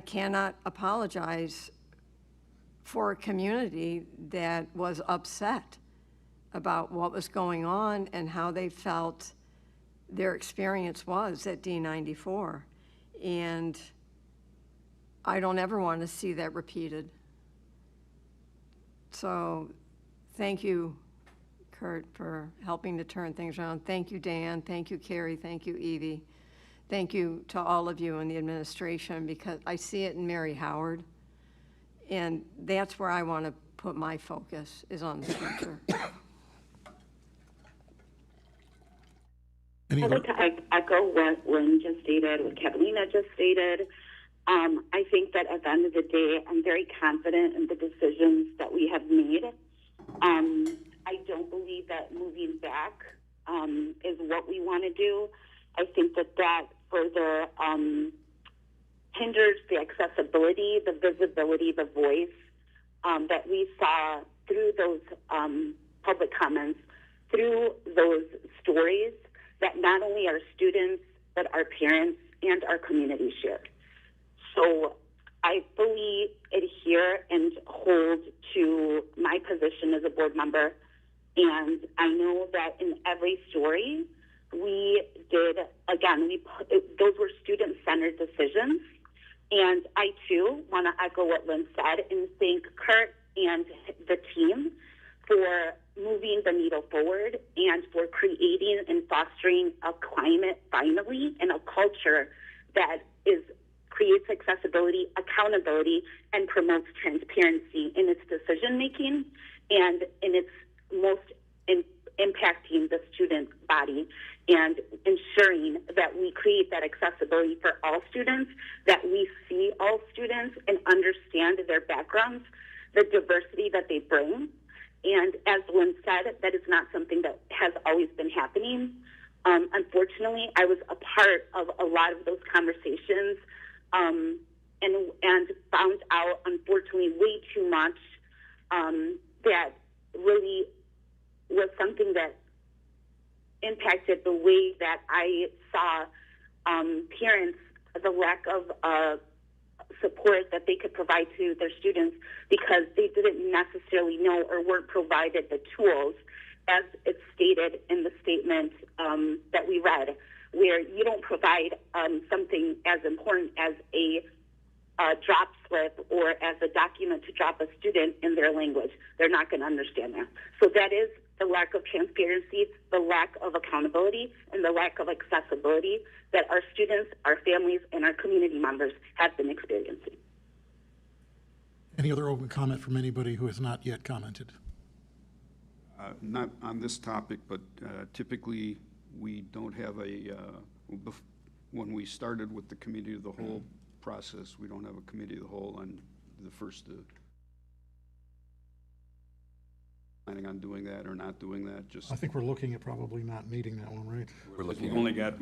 cannot apologize for a community that was upset about what was going on and how they felt their experience was at D94. And I don't ever want to see that repeated. So thank you, Kurt, for helping to turn things around. Thank you, Dan. Thank you, Carrie. Thank you, Evie. Thank you to all of you in the administration, because I see it in Mary Howard. And that's where I want to put my focus, is on the future. I'd like to echo what Lynn just stated, what Catalina just stated. I think that at the end of the day, I'm very confident in the decisions that we have made. I don't believe that moving back is what we want to do. I think that further hinders the accessibility, the visibility, the voice that we saw through those public comments, through those stories that not only our students, but our parents and our community share. So I fully adhere and hold to my position as a board member. And I know that in every story, we did, again, those were student-centered decisions. And I, too, want to echo what Lynn said and thank Kurt and the team for moving the needle forward and for creating and fostering a climate, finally, and a culture that creates accessibility, accountability, and promotes transparency in its decision-making and in its most impacting the student body, and ensuring that we create that accessibility for all students, that we see all students and understand their backgrounds, the diversity that they bring. And as Lynn said, that is not something that has always been happening. Unfortunately, I was a part of a lot of those conversations and found out, unfortunately, way too much that really was something that impacted the way that I saw parents, the lack of support that they could provide to their students, because they didn't necessarily know or weren't provided the tools, as it's stated in the statement that we read, where you don't provide something as important as a drop slip or as a document to drop a student in their language. They're not going to understand that. So that is the lack of transparency, the lack of accountability, and the lack of accessibility that our students, our families, and our community members have been experiencing. Any other open comment from anybody who has not yet commented? Not on this topic, but typically we don't have when we started with the committee of the whole process, we don't have a committee of the whole on the first, planning on doing that or not doing that, just. I think we're looking at probably not meeting that one, right? We've only got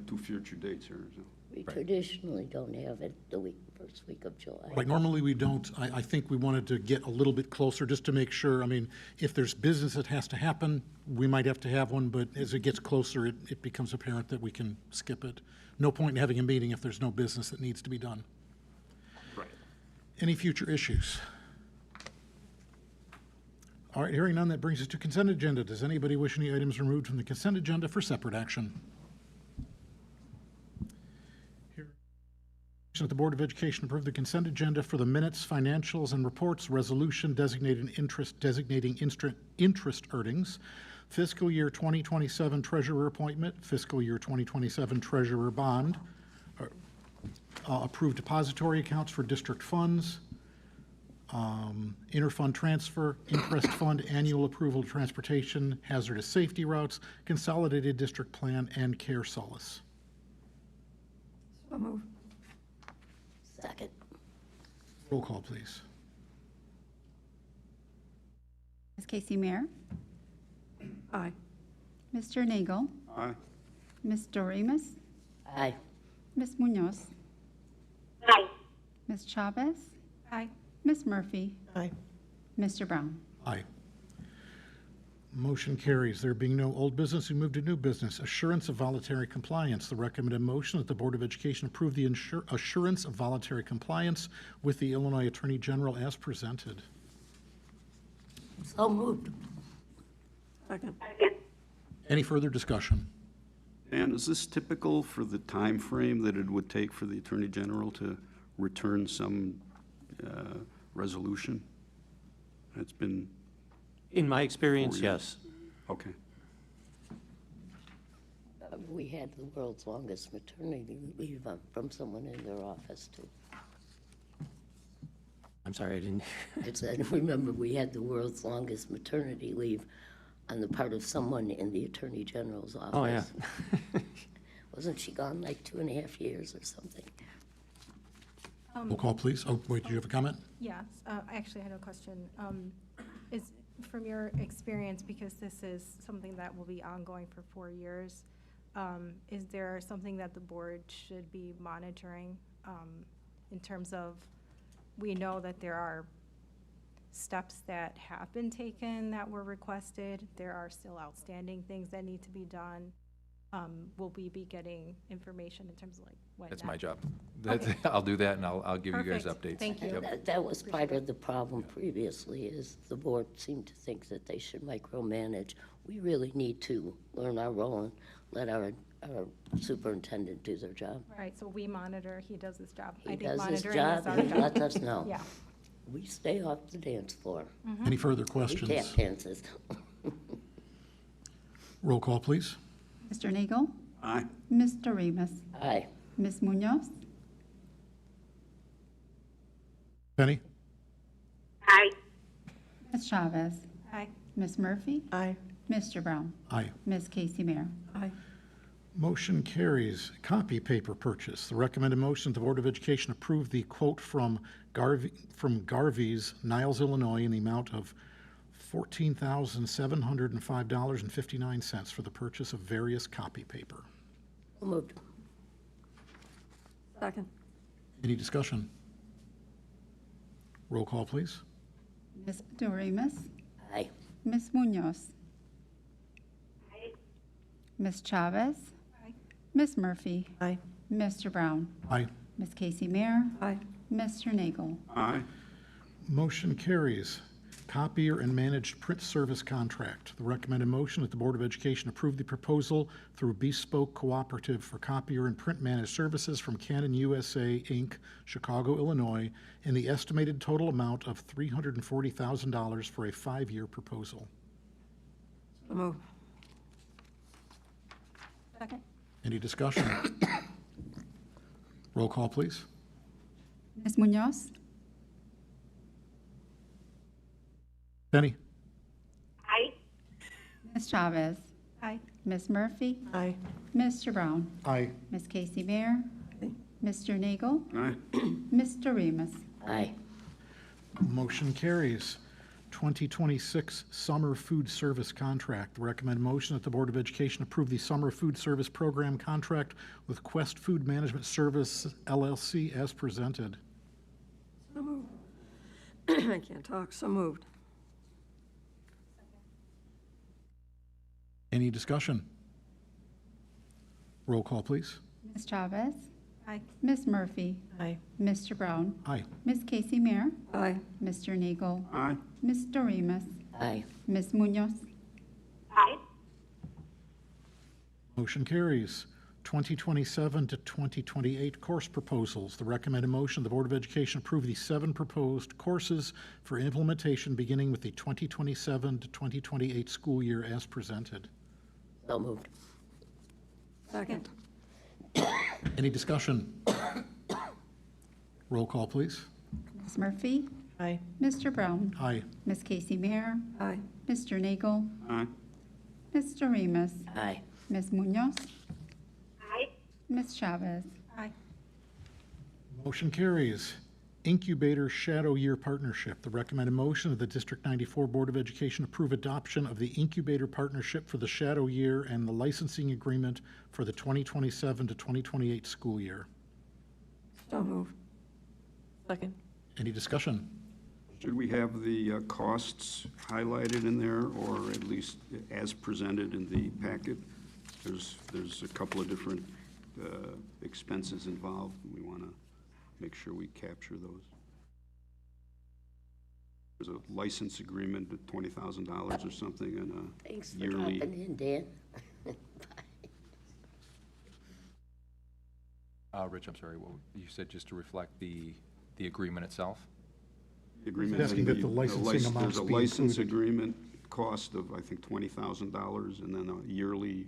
2 future dates here, so. We traditionally don't have it the first week of July. Right, normally we don't. I think we wanted to get a little bit closer just to make sure. I mean, if there's business that has to happen, we might have to have one, but as it gets closer, it becomes apparent that we can skip it. No point in having a meeting if there's no business that needs to be done. Right. Any future issues? All right, hearing none, that brings us to consent agenda. Does anybody wish any items removed from the consent agenda for separate action? That the Board of Education approve the consent agenda for the minutes, financials, and reports, resolution designating interest earnings, fiscal year 2027 treasurer appointment, fiscal year 2027 treasurer bond, approved depository accounts for district funds, interfund transfer, interest fund, annual approval of transportation, hazardous safety routes, consolidated district plan, and care solace. So moved. Second. Roll call, please. Ms. Casey Mayer, Aye. Mr. Nagel, Aye. Ms. Doremus, Aye. Ms. Munoz, Aye. Ms. Chavez, Aye. Ms. Murphy, Aye. Mr. Brown. Aye. Motion carries. There being no old business, we move to new business. Assurance of voluntary compliance. The recommended motion that the Board of Education approve the assurance of voluntary compliance with the Illinois Attorney General as presented. So moved. Second. Any further discussion? And is this typical for the time frame that it would take for the Attorney General to return some resolution? It's been. In my experience, 4 years. yes. Okay. We had the world's longest maternity leave from someone in their office, too. I'm sorry, I didn't. I said, remember, we had the world's longest maternity leave on the part of someone in the Attorney General's office. Oh, yeah. Wasn't she gone like 2.5 years or something? Roll call, please. Oh, wait, do you have a comment? Yes, I actually had a question. Is, from your experience, because this is something that will be ongoing for 4 years, is there something that the board should be monitoring in terms of, we know that there are steps that have been taken that were requested, there are still outstanding things that need to be done. Will we be getting information in terms of like when? That's that- my job. Okay. I'll do that, and I'll give you guys Perfect. updates. Thank you. Yep. That was part of the problem previously, is the board seemed to think that they should micromanage. We really need to learn our role and let our superintendent do their job. Right, so we monitor, he does his job. He I think does his monitoring job, is our he lets us know. Yeah. We stay off the dance floor. Any further We questions? tap dances. Roll call, please. Mr. Nagel, Aye. Ms. Doremus, Aye. Ms. Munoz, Penny? Aye. Ms. Chavez, Aye. Ms. Murphy, Aye. Mr. Brown, Aye. Ms. Casey Mayer. Aye. Motion carries. Copy paper purchase. The recommended motion, the Board of Education approve the quote from Garvey's, Niles, Illinois, in the amount of $14,705.59 for the purchase of various copy paper. So moved. Second. Any discussion? Roll call, please. Ms. Doremus, Aye. Ms. Munoz, Ms. Chavez, Ms. Murphy, Aye. Mr. Brown, Aye. Ms. Casey Mayer, Aye. Mr. Nagel. Aye. Motion carries. Copier and managed print service contract. The recommended motion that the Board of Education approve the proposal through Bespoke Cooperative for copier and print managed services from Canon USA, Inc., Chicago, Illinois, in the estimated total amount of $340,000 for a 5-year proposal. So moved. Second. Any discussion? Roll call, please. Ms. Munoz, Penny? Aye. Ms. Chavez, Aye. Ms. Murphy? Aye. Mr. Brown? Aye. Ms. Casey Mayer? Mr. Nagel? Aye. Mr. Remus? Aye. Motion carries. 2026 Summer Food Service Contract. The recommended motion that the Board of Education approve the Summer Food Service Program contract with Quest Food Management Service LLC as presented. So moved. I can't talk. So moved. Any discussion? Roll call, please. Ms. Chavez? Aye. Ms. Murphy? Aye. Mr. Brown? Aye. Ms. Casey Mayer? Aye. Mr. Nagel? Aye. Mr. Remus? Aye. Ms. Munoz? Aye. Motion carries. 2027 to 2028 course proposals. The recommended motion, the Board of Education approve the 7 proposed courses for implementation beginning with the 2027 to 2028 school year as presented. So moved. Second. Any discussion? Roll call, please. Ms. Murphy? Aye. Mr. Brown? Aye. Ms. Casey Mayer? Aye. Mr. Nagel? Aye. Mr. Remus? Aye. Ms. Munoz? Aye. Ms. Chavez? Aye. Motion carries. Incubator Shadow Year Partnership. The recommended motion of the District 94 Board of Education approve adoption of the Incubator Partnership for the Shadow Year and the licensing agreement for the 2027 to 2028 school year. So moved. Second. Any discussion? Should we have the costs highlighted in there, or at least as presented in the packet? There's a couple of different expenses involved, and we want to make sure we capture those. There's a license agreement at $20,000 or something, and a Thanks for yearly. dropping in, Dan. Rich, I'm sorry, what, you said just to reflect the agreement itself? The agreement. Asking that the licensing amounts There's a be license included. agreement cost of, I think, $20,000, and then a yearly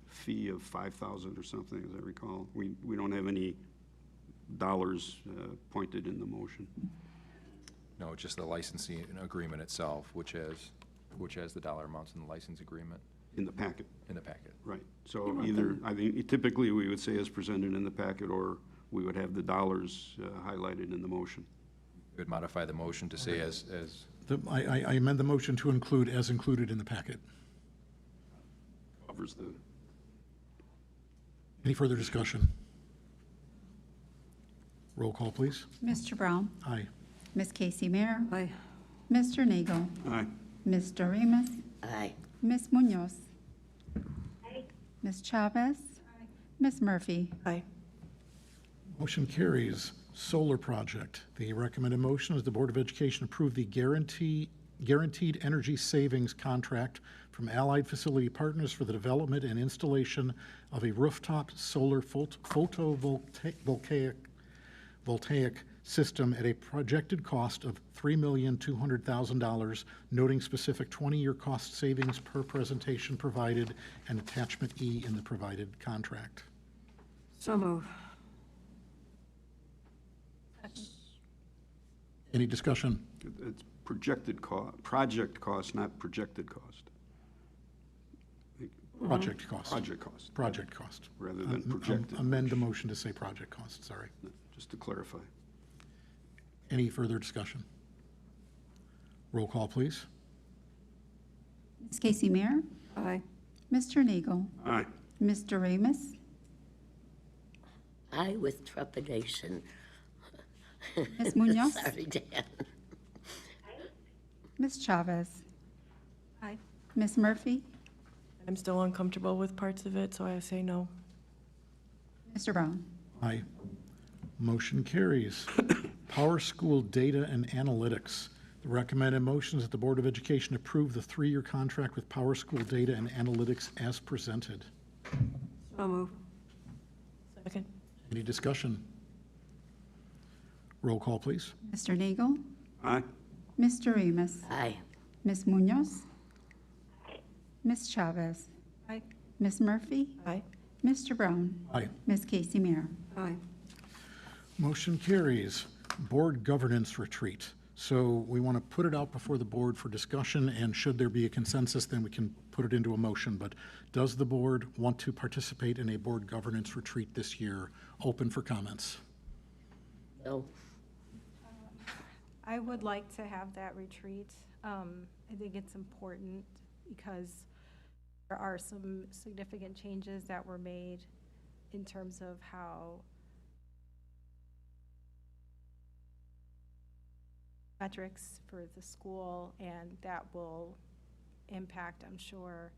fee of $5,000 or something, as I recall. We don't have any dollars pointed in the motion. No, just the licensing agreement itself, which has the dollar amounts in the license agreement In the packet. in the packet. Right. So either, I think, typically, we would say as presented in the packet, or we would have the dollars highlighted in the motion. We would modify the motion to say as I amend the motion to include as included in the packet. Covers the, Any further discussion? Roll call, please. Mr. Brown? Aye. Ms. Casey Mayer? Aye. Mr. Nagel? aye. Mr. Remus? Aye. Ms. Munoz? Aye. Ms. Chavez? Ms. Murphy? Aye. Motion carries. Solar project. The recommended motion is the Board of Education approve the guaranteed energy savings contract from Allied Facility Partners for the development and installation of a rooftop solar photovoltaic system at a projected cost of $3,200,000, noting specific 20-year cost savings per presentation provided and attachment E in the provided contract. So moved. Any discussion? It's projected project cost, not projected cost. Project cost. Project cost, Project cost. rather than projected. Amend the motion to say project cost, sorry. Just to clarify. Any further discussion? Roll call, please. Ms. Casey Mayer? Aye. Mr. Nagel? Aye. Mr. Remus? Aye with trepidation. Ms. Munoz? Sorry, Dan. Ms. Chavez? Aye. Ms. Murphy? I'm still uncomfortable with parts of it, so I say no. Mr. Brown? Aye. Motion carries. Power School Data and Analytics. The recommended motion is that the Board of Education approve the 3-year contract with Power School Data and Analytics as presented. So moved. Second. Any discussion? Roll call, please. Mr. Nagel? Aye. Mr. Remus? Aye. Ms. Munoz? Ms. Chavez? Aye. Ms. Murphy? Aye. Mr. Brown? Aye. Ms. Casey Mayer? Aye. Motion carries. Board Governance Retreat. So we want to put it out before the board for discussion, and should there be a consensus, then we can put it into a motion. But does the board want to participate in a board governance retreat this year? Open for comments. No. I would like to have that retreat. I think it's important because there are some significant changes that were made in terms of how metrics for the school, and that will impact, I'm sure,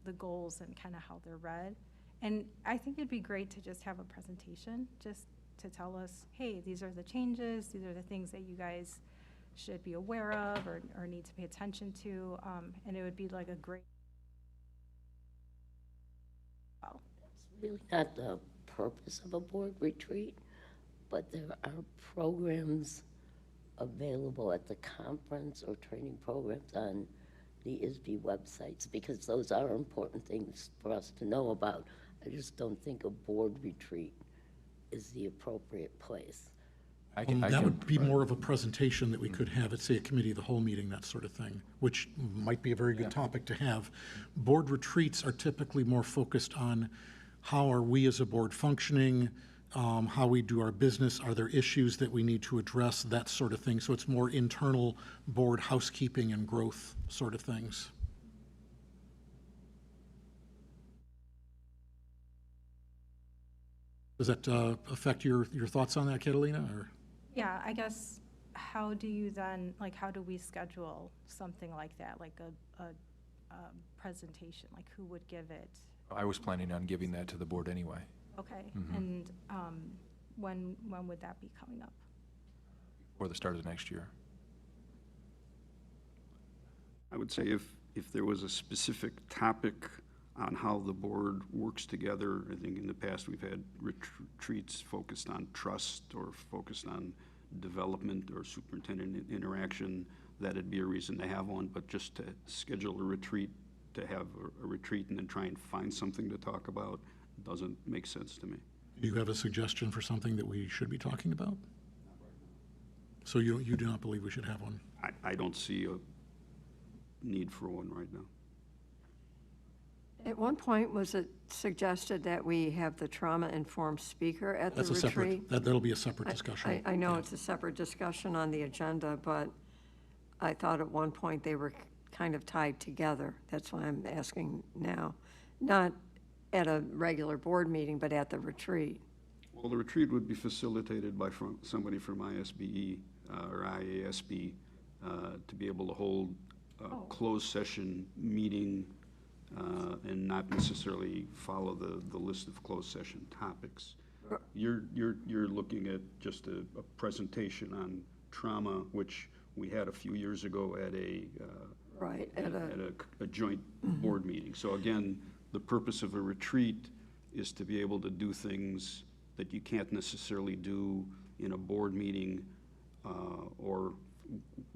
the goals and kind of how they're read. And I think it'd be great to just have a presentation, just to tell us, hey, these are the changes, these are the things that you guys should be aware of or need to pay attention to, and it would be like a great. Well, It's really not the purpose of a board retreat, but there are programs available at the conference or training programs on the ISB websites, because those are important things for us to know about. I just don't think a board retreat is the appropriate place. That would be more of a presentation that we could have at, say, a committee of the whole meeting, that sort of thing, which might be a very good topic to have. Board retreats are typically more focused on how are we as a board functioning, how we do our business, are there issues that we need to address, that sort of thing. So it's more internal board housekeeping and growth sort of things. Does that affect your thoughts on that, Catalina? Or? Yeah, I guess, how do you then, like, how do we schedule something like that, like a presentation? Like, who would give it? I was planning on giving that to the board anyway. Okay, Mhm. and when would that be coming up? Or the start of next year. I would say if there was a specific topic on how the board works together, I think in the past we've had retreats focused on trust or focused on development or superintendent interaction. That'd be a reason to have one, but just to schedule a retreat, to have a retreat and then try and find something to talk about doesn't make sense to me. Do you have a suggestion for something that we should be talking about? So you do not believe we should have one? I don't see a need for one right now. At one point, was it suggested that we have the trauma-informed speaker at the That's a retreat? separate, that'll be a separate discussion. I know Yeah. it's a separate discussion on the agenda, but I thought at one point they were kind of tied together. That's why I'm asking now. Not at a regular board meeting, but at the retreat. Well, the retreat would be facilitated by somebody from ISBE or IASB to be able to hold a closed session meeting and not necessarily follow the list of closed session topics. You're looking at just a presentation on trauma, which we had a few years ago at a joint board meeting. So again, the purpose of a retreat is to be able to do things that you can't necessarily do in a board meeting or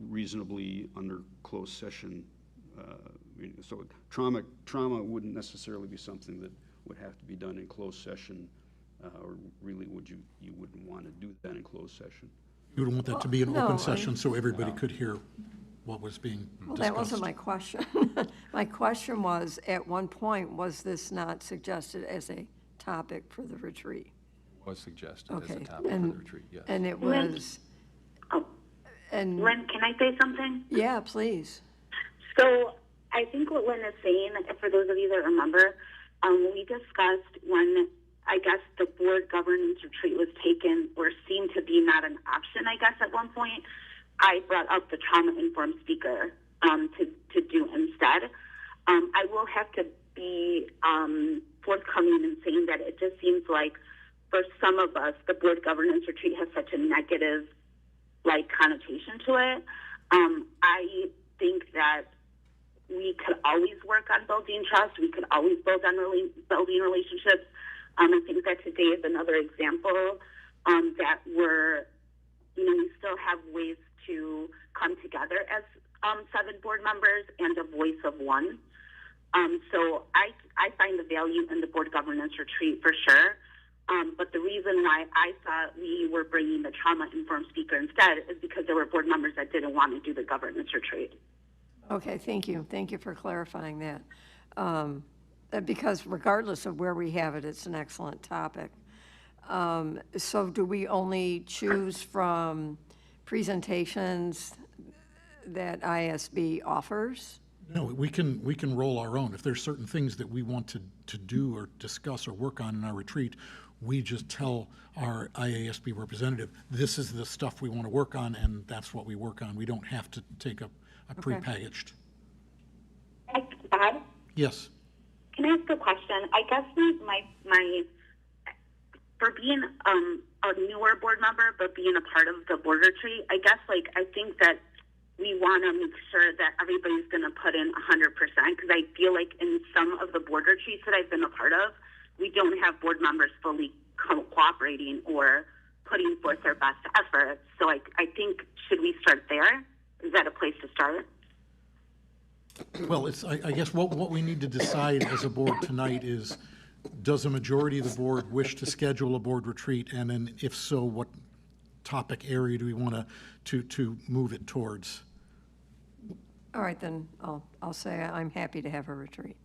reasonably under closed session. So trauma wouldn't necessarily be something that would have to be done in closed session, or really you wouldn't want to do that in closed session. You would want that to be an open session so everybody could hear what was being discussed. Well, that wasn't my question. My question was, at one point, was this not suggested as a topic for the retreat? Was suggested as a Okay, topic for the retreat, yes. and it was, and, Lynn, can I say something? yeah, please. So I think what Lynn is saying, for those of you that remember, we discussed when, I guess, the board governance retreat was taken or seemed to be not an option, I guess, at one point. I brought up the trauma-informed speaker to do instead. I will have to be forthcoming in saying that it just seems like for some of us, the board governance retreat has such a negative, connotation to it. I think that we could always work on building trust. We could always build on building relationships. I think that today is another example that we still have ways to come together as 7 board members and a voice of one. So I find the value in the board governance retreat for sure. But the reason why I thought we were bringing the trauma-informed speaker instead is because there were board members that didn't want to do the governance retreat. Okay, thank you. Thank you for clarifying that. Because regardless of where we have it, it's an excellent topic. So do we only choose from presentations that ISB offers? No, we can roll our own. If there's certain things that we want to do or discuss or work on in our retreat, we just tell our IASB representative, this is the stuff we want to work on, and that's what we work on. We don't have to take a prepackaged. Bob, Yes. can I ask a question? I guess my for being a newer board member, but being a part of the board retreat, I guess I think that we want to make sure that everybody's going to put in 100%, because I feel like in some of the board retreats that I've been a part of, we don't have board members fully cooperating or putting forth their best efforts. So I think, should we start there? Is that a place to start? Well, I guess what we need to decide as a board tonight is, does a majority of the board wish to schedule a board retreat? And then if so, what topic area do we want to move it towards? All right, then I'll say I'm happy to have a retreat.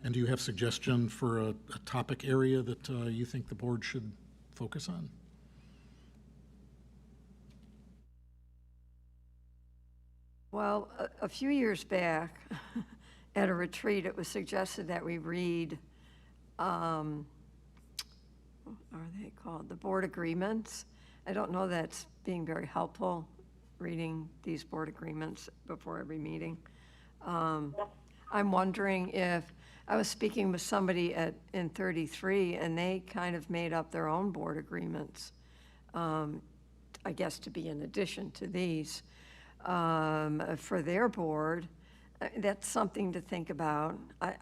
And do you have suggestion for a topic area that you think the board should focus on? Well, a few years back, at a retreat, it was suggested that we read, what are they called? The board agreements. I don't know that's being very helpful, reading these board agreements before every meeting. I'm wondering if, I was speaking with somebody in 33, and they kind of made up their own board agreements, I guess to be in addition to these, for their board. That's something to think about. I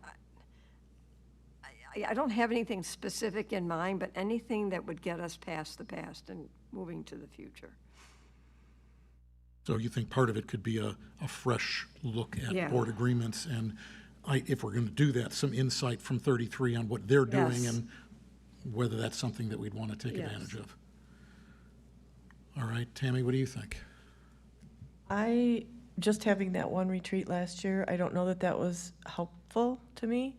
don't have anything specific in mind, but anything that would get us past the past and moving to the future. So you think part of it could be a fresh look at board agreements, and if we're going to do that, some insight from 33 on what they're doing and whether that's something that we'd want to take advantage of. All right, Tammy, what do you think? Just having that one retreat last year, I don't know that that was helpful to me,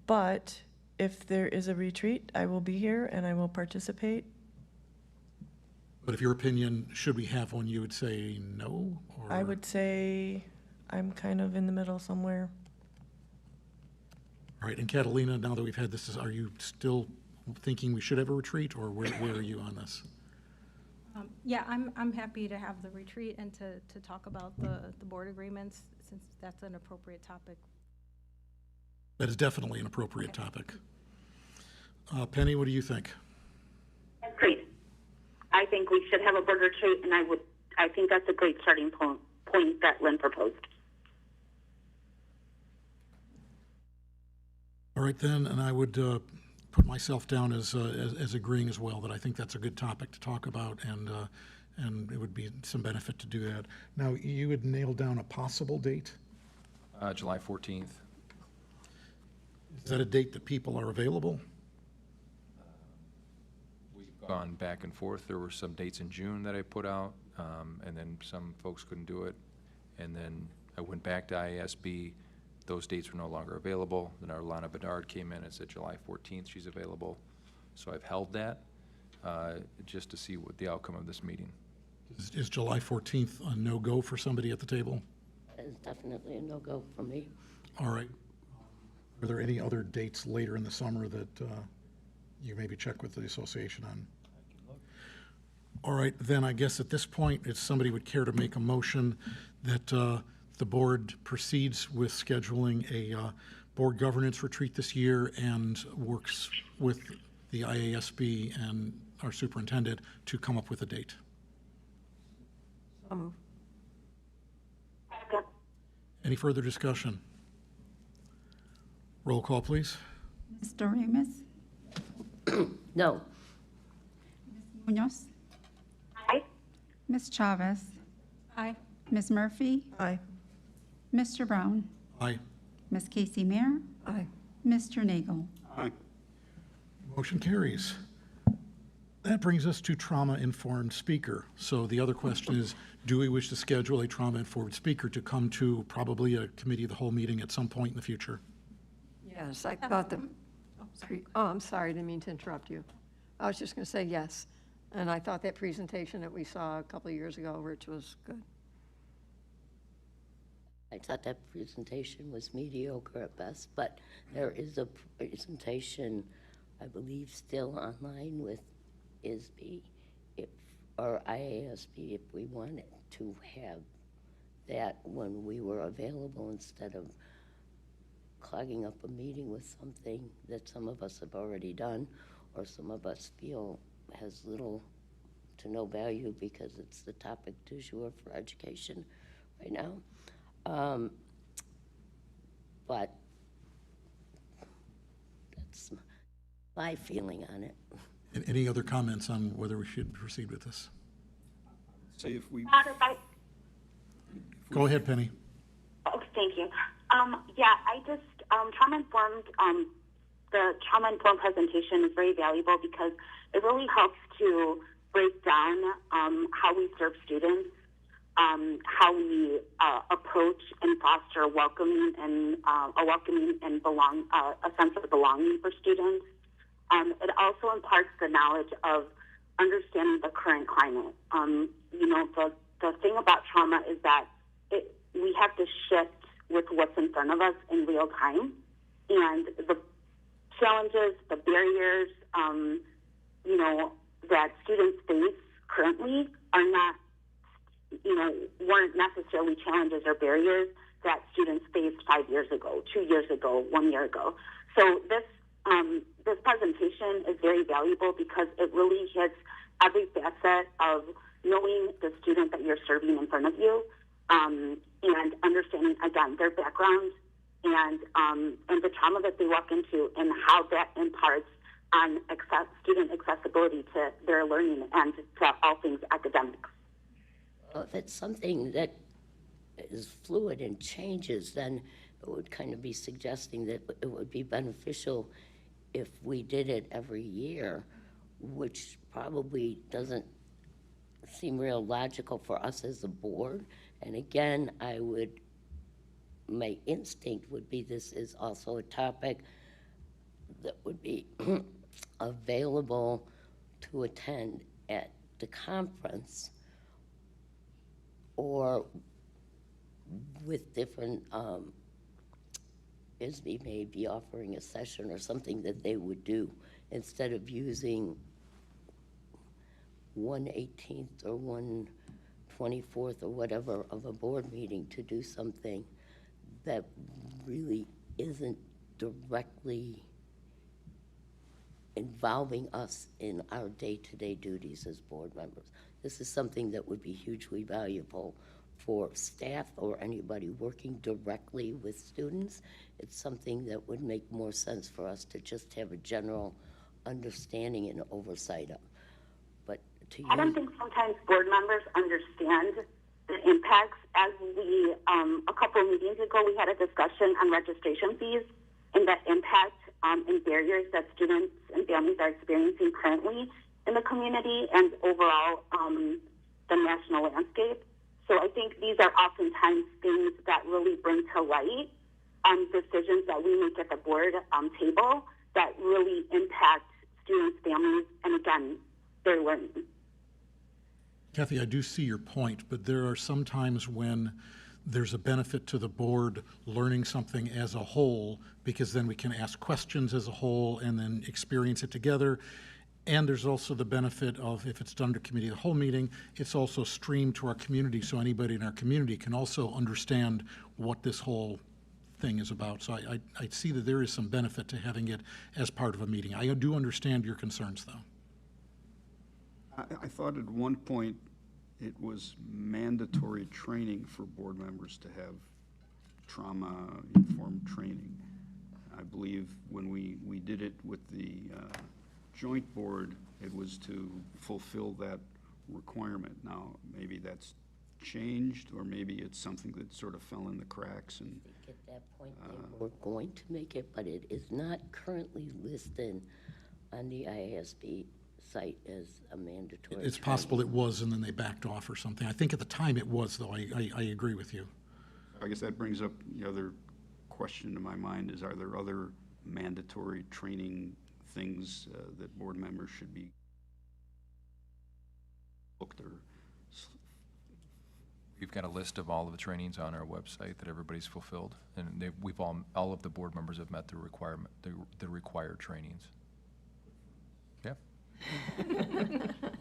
but if there is a retreat, I will be here and I will participate. But if your opinion, should we have one, you would say no? Or? I would say I'm kind of in the middle somewhere. All right, and Catalina, now that we've had this, are you still thinking we should have a retreat, or where are you on this? Yeah, I'm happy to have the retreat and to talk about the board agreements, since that's an appropriate topic. That is definitely an appropriate topic. Penny, what do you think? Great. I think we should have a board retreat, and I think that's a great starting point that Lynn proposed. All right, then, and I would put myself down as agreeing as well, that I think that's a good topic to talk about, and it would be some benefit to do that. Now, you had nailed down a possible date? July 14th. Is that a date that people are available? We've gone back and forth. There were some dates in June that I put out, and then some folks couldn't do it. And then I went back to IASB. Those dates were no longer available. Then our Lana Bedard came in and said July 14th she's available. So I've held that just to see what the outcome of this meeting. Is July 14th a no-go for somebody at the table? That is definitely a no-go for me. All right. Are there any other dates later in the summer that you maybe check with the association on? All right, then I guess at this point, if somebody would care to make a motion that the board proceeds with scheduling a board governance retreat this year and works with the IASB and our superintendent to come up with a date. Any further discussion? Roll call, please. Mr. Remus? No. Ms. Munoz? Aye. Ms. Chavez? Aye. Ms. Murphy? Aye. Mr. Brown? Aye. Ms. Casey Mayer? Aye. Mr. Nagel? Aye. Motion carries. That brings us to trauma-informed speaker. So the other question is, do we wish to schedule a trauma-informed speaker to come to probably a committee of the whole meeting at some point in the future? Yes, I thought I'm sorry, didn't mean to interrupt you. I was just going to say yes. And I thought that presentation that we saw a couple of years ago, Rich, was good. I thought that presentation was mediocre at best, but there is a presentation, I believe, still online with ISB, or IASB, if we wanted to have that when we were available instead of clogging up a meeting with something that some of us have already done, or some of us feel has little to no value because it's the topic du jour for education right now. But that's my feeling on it. Any other comments on whether we should proceed with this? Say if we, Go ahead, Penny. Oh, thank you. Yeah, I just, the trauma-informed presentation is very valuable because it really helps to break down how we serve students, how we approach and foster a welcoming and a sense of belonging for students. It also imparts the knowledge of understanding the current climate. You know, the thing about trauma is that we have to shift with what's in front of us in real time, and the challenges, the barriers, you know, that students face currently are not, you know, weren't necessarily challenges or barriers that students faced 5 years ago, 2 years ago, 1 year ago. So this presentation is very valuable because it really hits every facet of knowing the student that you're serving in front of you, and understanding, again, their background and the trauma that they walk into and how that imparts on student accessibility to their learning and to all things academics. Well, if it's something that is fluid and changes, then it would kind of be suggesting that it would be beneficial if we did it every year, which probably doesn't seem real logical for us as a board. And again, my instinct would be this is also a topic that would be available to attend at the conference or with different, ISB may be offering a session or something that they would do instead of using 1/18th or 1/24th or whatever of a board meeting to do something that really isn't directly involving us in our day-to-day duties as board members. This is something that would be hugely valuable for staff or anybody working directly with students. It's something that would make more sense for us to just have a general understanding and oversight of. But to I don't think sometimes board members understand the impacts. As we, a couple of meetings ago, we had a discussion on registration fees and the impact and barriers that students and families are experiencing currently in the community and overall the national landscape. So I think these are oftentimes things that really bring to light decisions that we make at the board table that really impact students, families, and again, their learning. Kathy, I do see your point, but there are some times when there's a benefit to the board learning something as a whole, because then we can ask questions as a whole and then experience it together. And there's also the benefit of, if it's done to committee of the whole meeting, it's also streamed to our community, so anybody in our community can also understand what this whole thing is about. So I see that there is some benefit to having it as part of a meeting. I do understand your concerns, though. I thought at one point it was mandatory training for board members to have trauma-informed training. I believe when we did it with the joint board, it was to fulfill that requirement. Now, maybe that's changed, or maybe it's something that sort of fell in the cracks. And I think at that point they were going to make it, but it is not currently listed on the IASB cite as a mandatory. It's possible it was, and then they backed off or something. I think at the time it was, though. I agree with you. I guess that brings up the other question in my mind is, are there other mandatory training things that board members should be booked or? We've got a list of all of the trainings on our website that everybody's fulfilled, and we've all of the board members have met the requirement, the required trainings. Yeah.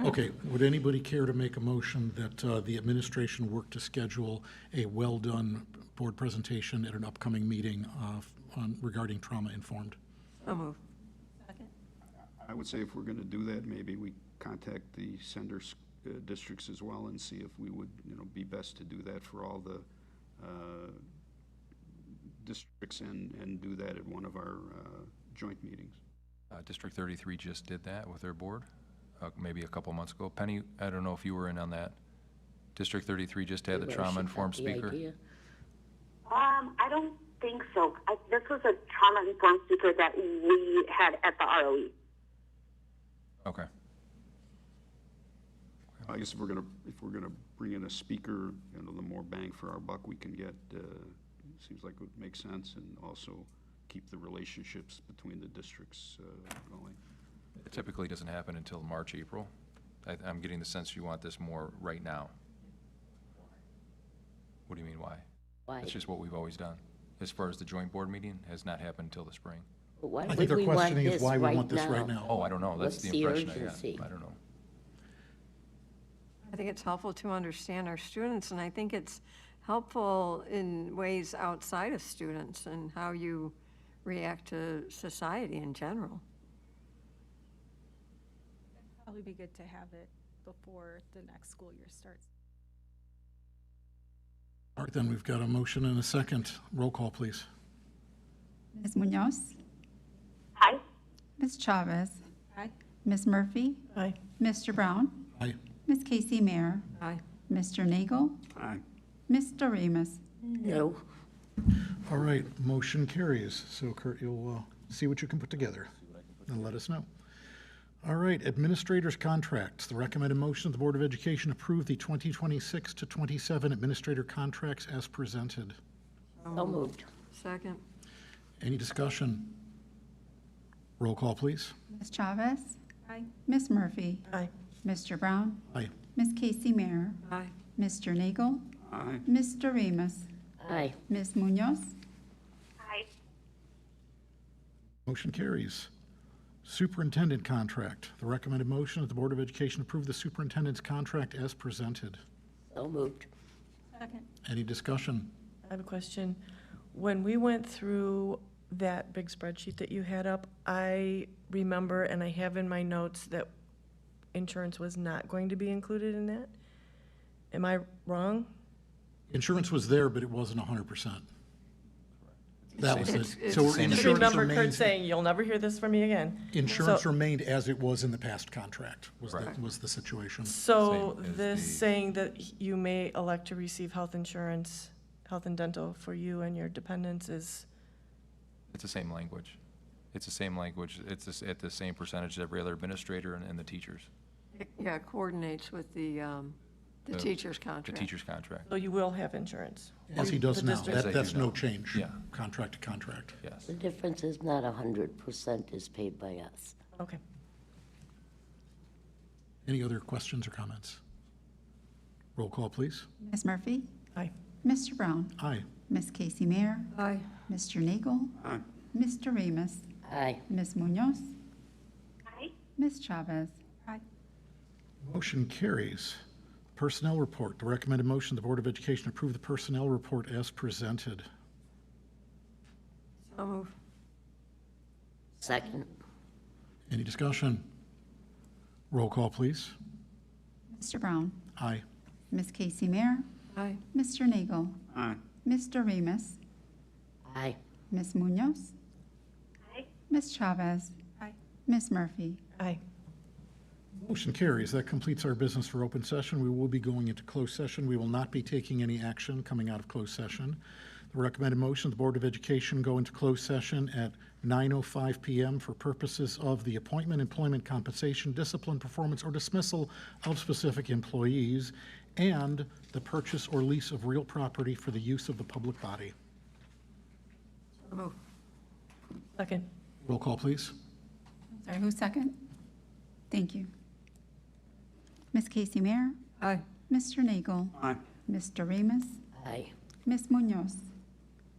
Okay, would anybody care to make a motion that the administration work to schedule a well-done board presentation at an upcoming meeting regarding trauma-informed? So moved. I would say if we're going to do that, maybe we contact the sender districts as well and see if we would, be best to do that for all the districts and do that at one of our joint meetings. District 33 just did that with their board, maybe a couple months ago. Penny, I don't know if you were in on that. District 33 just had the trauma-informed speaker. I don't think so. This was a trauma-informed speaker that we had at the ROE. Okay. I guess if we're gonna bring in a speaker, the more bang for our buck we can get, seems like it would make sense, and also keep the relationships between the districts going. It typically doesn't happen until March, April. I'm getting the sense you want this more right now. What do you mean, why? Why? That's just what we've always done. As far as the joint board meeting, has not happened until the spring. But why I think would their we want questioning is this why we right want this now? right now. Oh, I don't know. That's What's the impression I urgency? got. I don't know. I think it's helpful to understand our students, and I think it's helpful in ways outside of students and how you react to society in general. Probably be good to have it before the next school year starts. All right, then, we've got a motion and a second. Roll call, please. Ms. Munoz? Aye. Ms. Chavez? Aye. Ms. Murphy? Aye. Mr. Brown? Aye. Ms. Casey Mayer? Aye. Mr. Nagel? Aye. Ms. Doremus? No. All right, motion carries. So Kurt, you'll see what you can put together and let us know. All right, administrators' contracts. The recommended motion of the Board of Education approve the 2026 to 27 administrator contracts as presented. So moved. Second. Any discussion? Roll call, please. Ms. Chavez? Aye. Ms. Murphy? Aye. Mr. Brown? Aye. Ms. Casey Mayer? Aye. Mr. Nagel? Aye. Ms. Doremus? Aye. Ms. Munoz? Aye. Motion carries. Superintendent contract. The recommended motion of the Board of Education approve the superintendent's contract as presented. So moved. Second. Any discussion? I have a question. When we went through that big spreadsheet that you had up, I remember, and I have in my notes, that insurance was not going to be included in that. Am I wrong? Insurance was there, but it wasn't 100%. That was it. So I insurance remember Kurt remains, saying, "You'll never hear this from me again." insurance So- remained as it was in the past contract, Correct. was the situation. So Same as this the- saying that you may elect to receive health insurance, health and dental for you and your dependents is, It's the same language. It's the same language. It's at the same percentage as every other administrator and the teachers. Yeah, it coordinates with the teacher's contract. The teacher's contract, so you will have insurance. As he does The now. district- As they do That's no now. change. Yeah. Contract to contract. yes. The difference is not 100% is paid by us. Okay. Any other questions or comments? Roll call, please. Ms. Murphy? Aye. Mr. Brown? Aye. Ms. Casey Mayer? Aye. Mr. Nagel? Aye. Ms. Doremus? Aye. Ms. Munoz? Aye. Ms. Chavez? Motion carries. Personnel report. The recommended motion, the Board of Education approve the personnel report as presented. So moved. Second. Any discussion? Roll call, please. Mr. Brown? Aye. Ms. Casey Mayer? Aye. Mr. Nagel? Aye. Ms. Doremus? Aye. Ms. Munoz? Aye. Ms. Chavez? Aye. Ms. Murphy? Aye. Motion carries. That completes our business for open session. We will be going into closed session. We will not be taking any action coming out of closed session. The recommended motion, the Board of Education go into closed session at 9:05 p.m. for purposes of the appointment, employment, compensation, discipline, performance, or dismissal of specific employees, and the purchase or lease of real property for the use of the public body. Second. Roll call, please. Sorry, who's second? Thank you. Ms. Casey Mayer? Aye. Mr. Nagel? Aye. Mr. Remus? Aye. Ms. Munoz?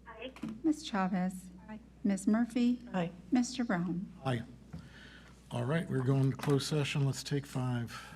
Aye. Ms. Chavez? Aye. Ms. Murphy? Aye. Mr. Brown? Aye. All right, we're going to closed session. Let's take 5.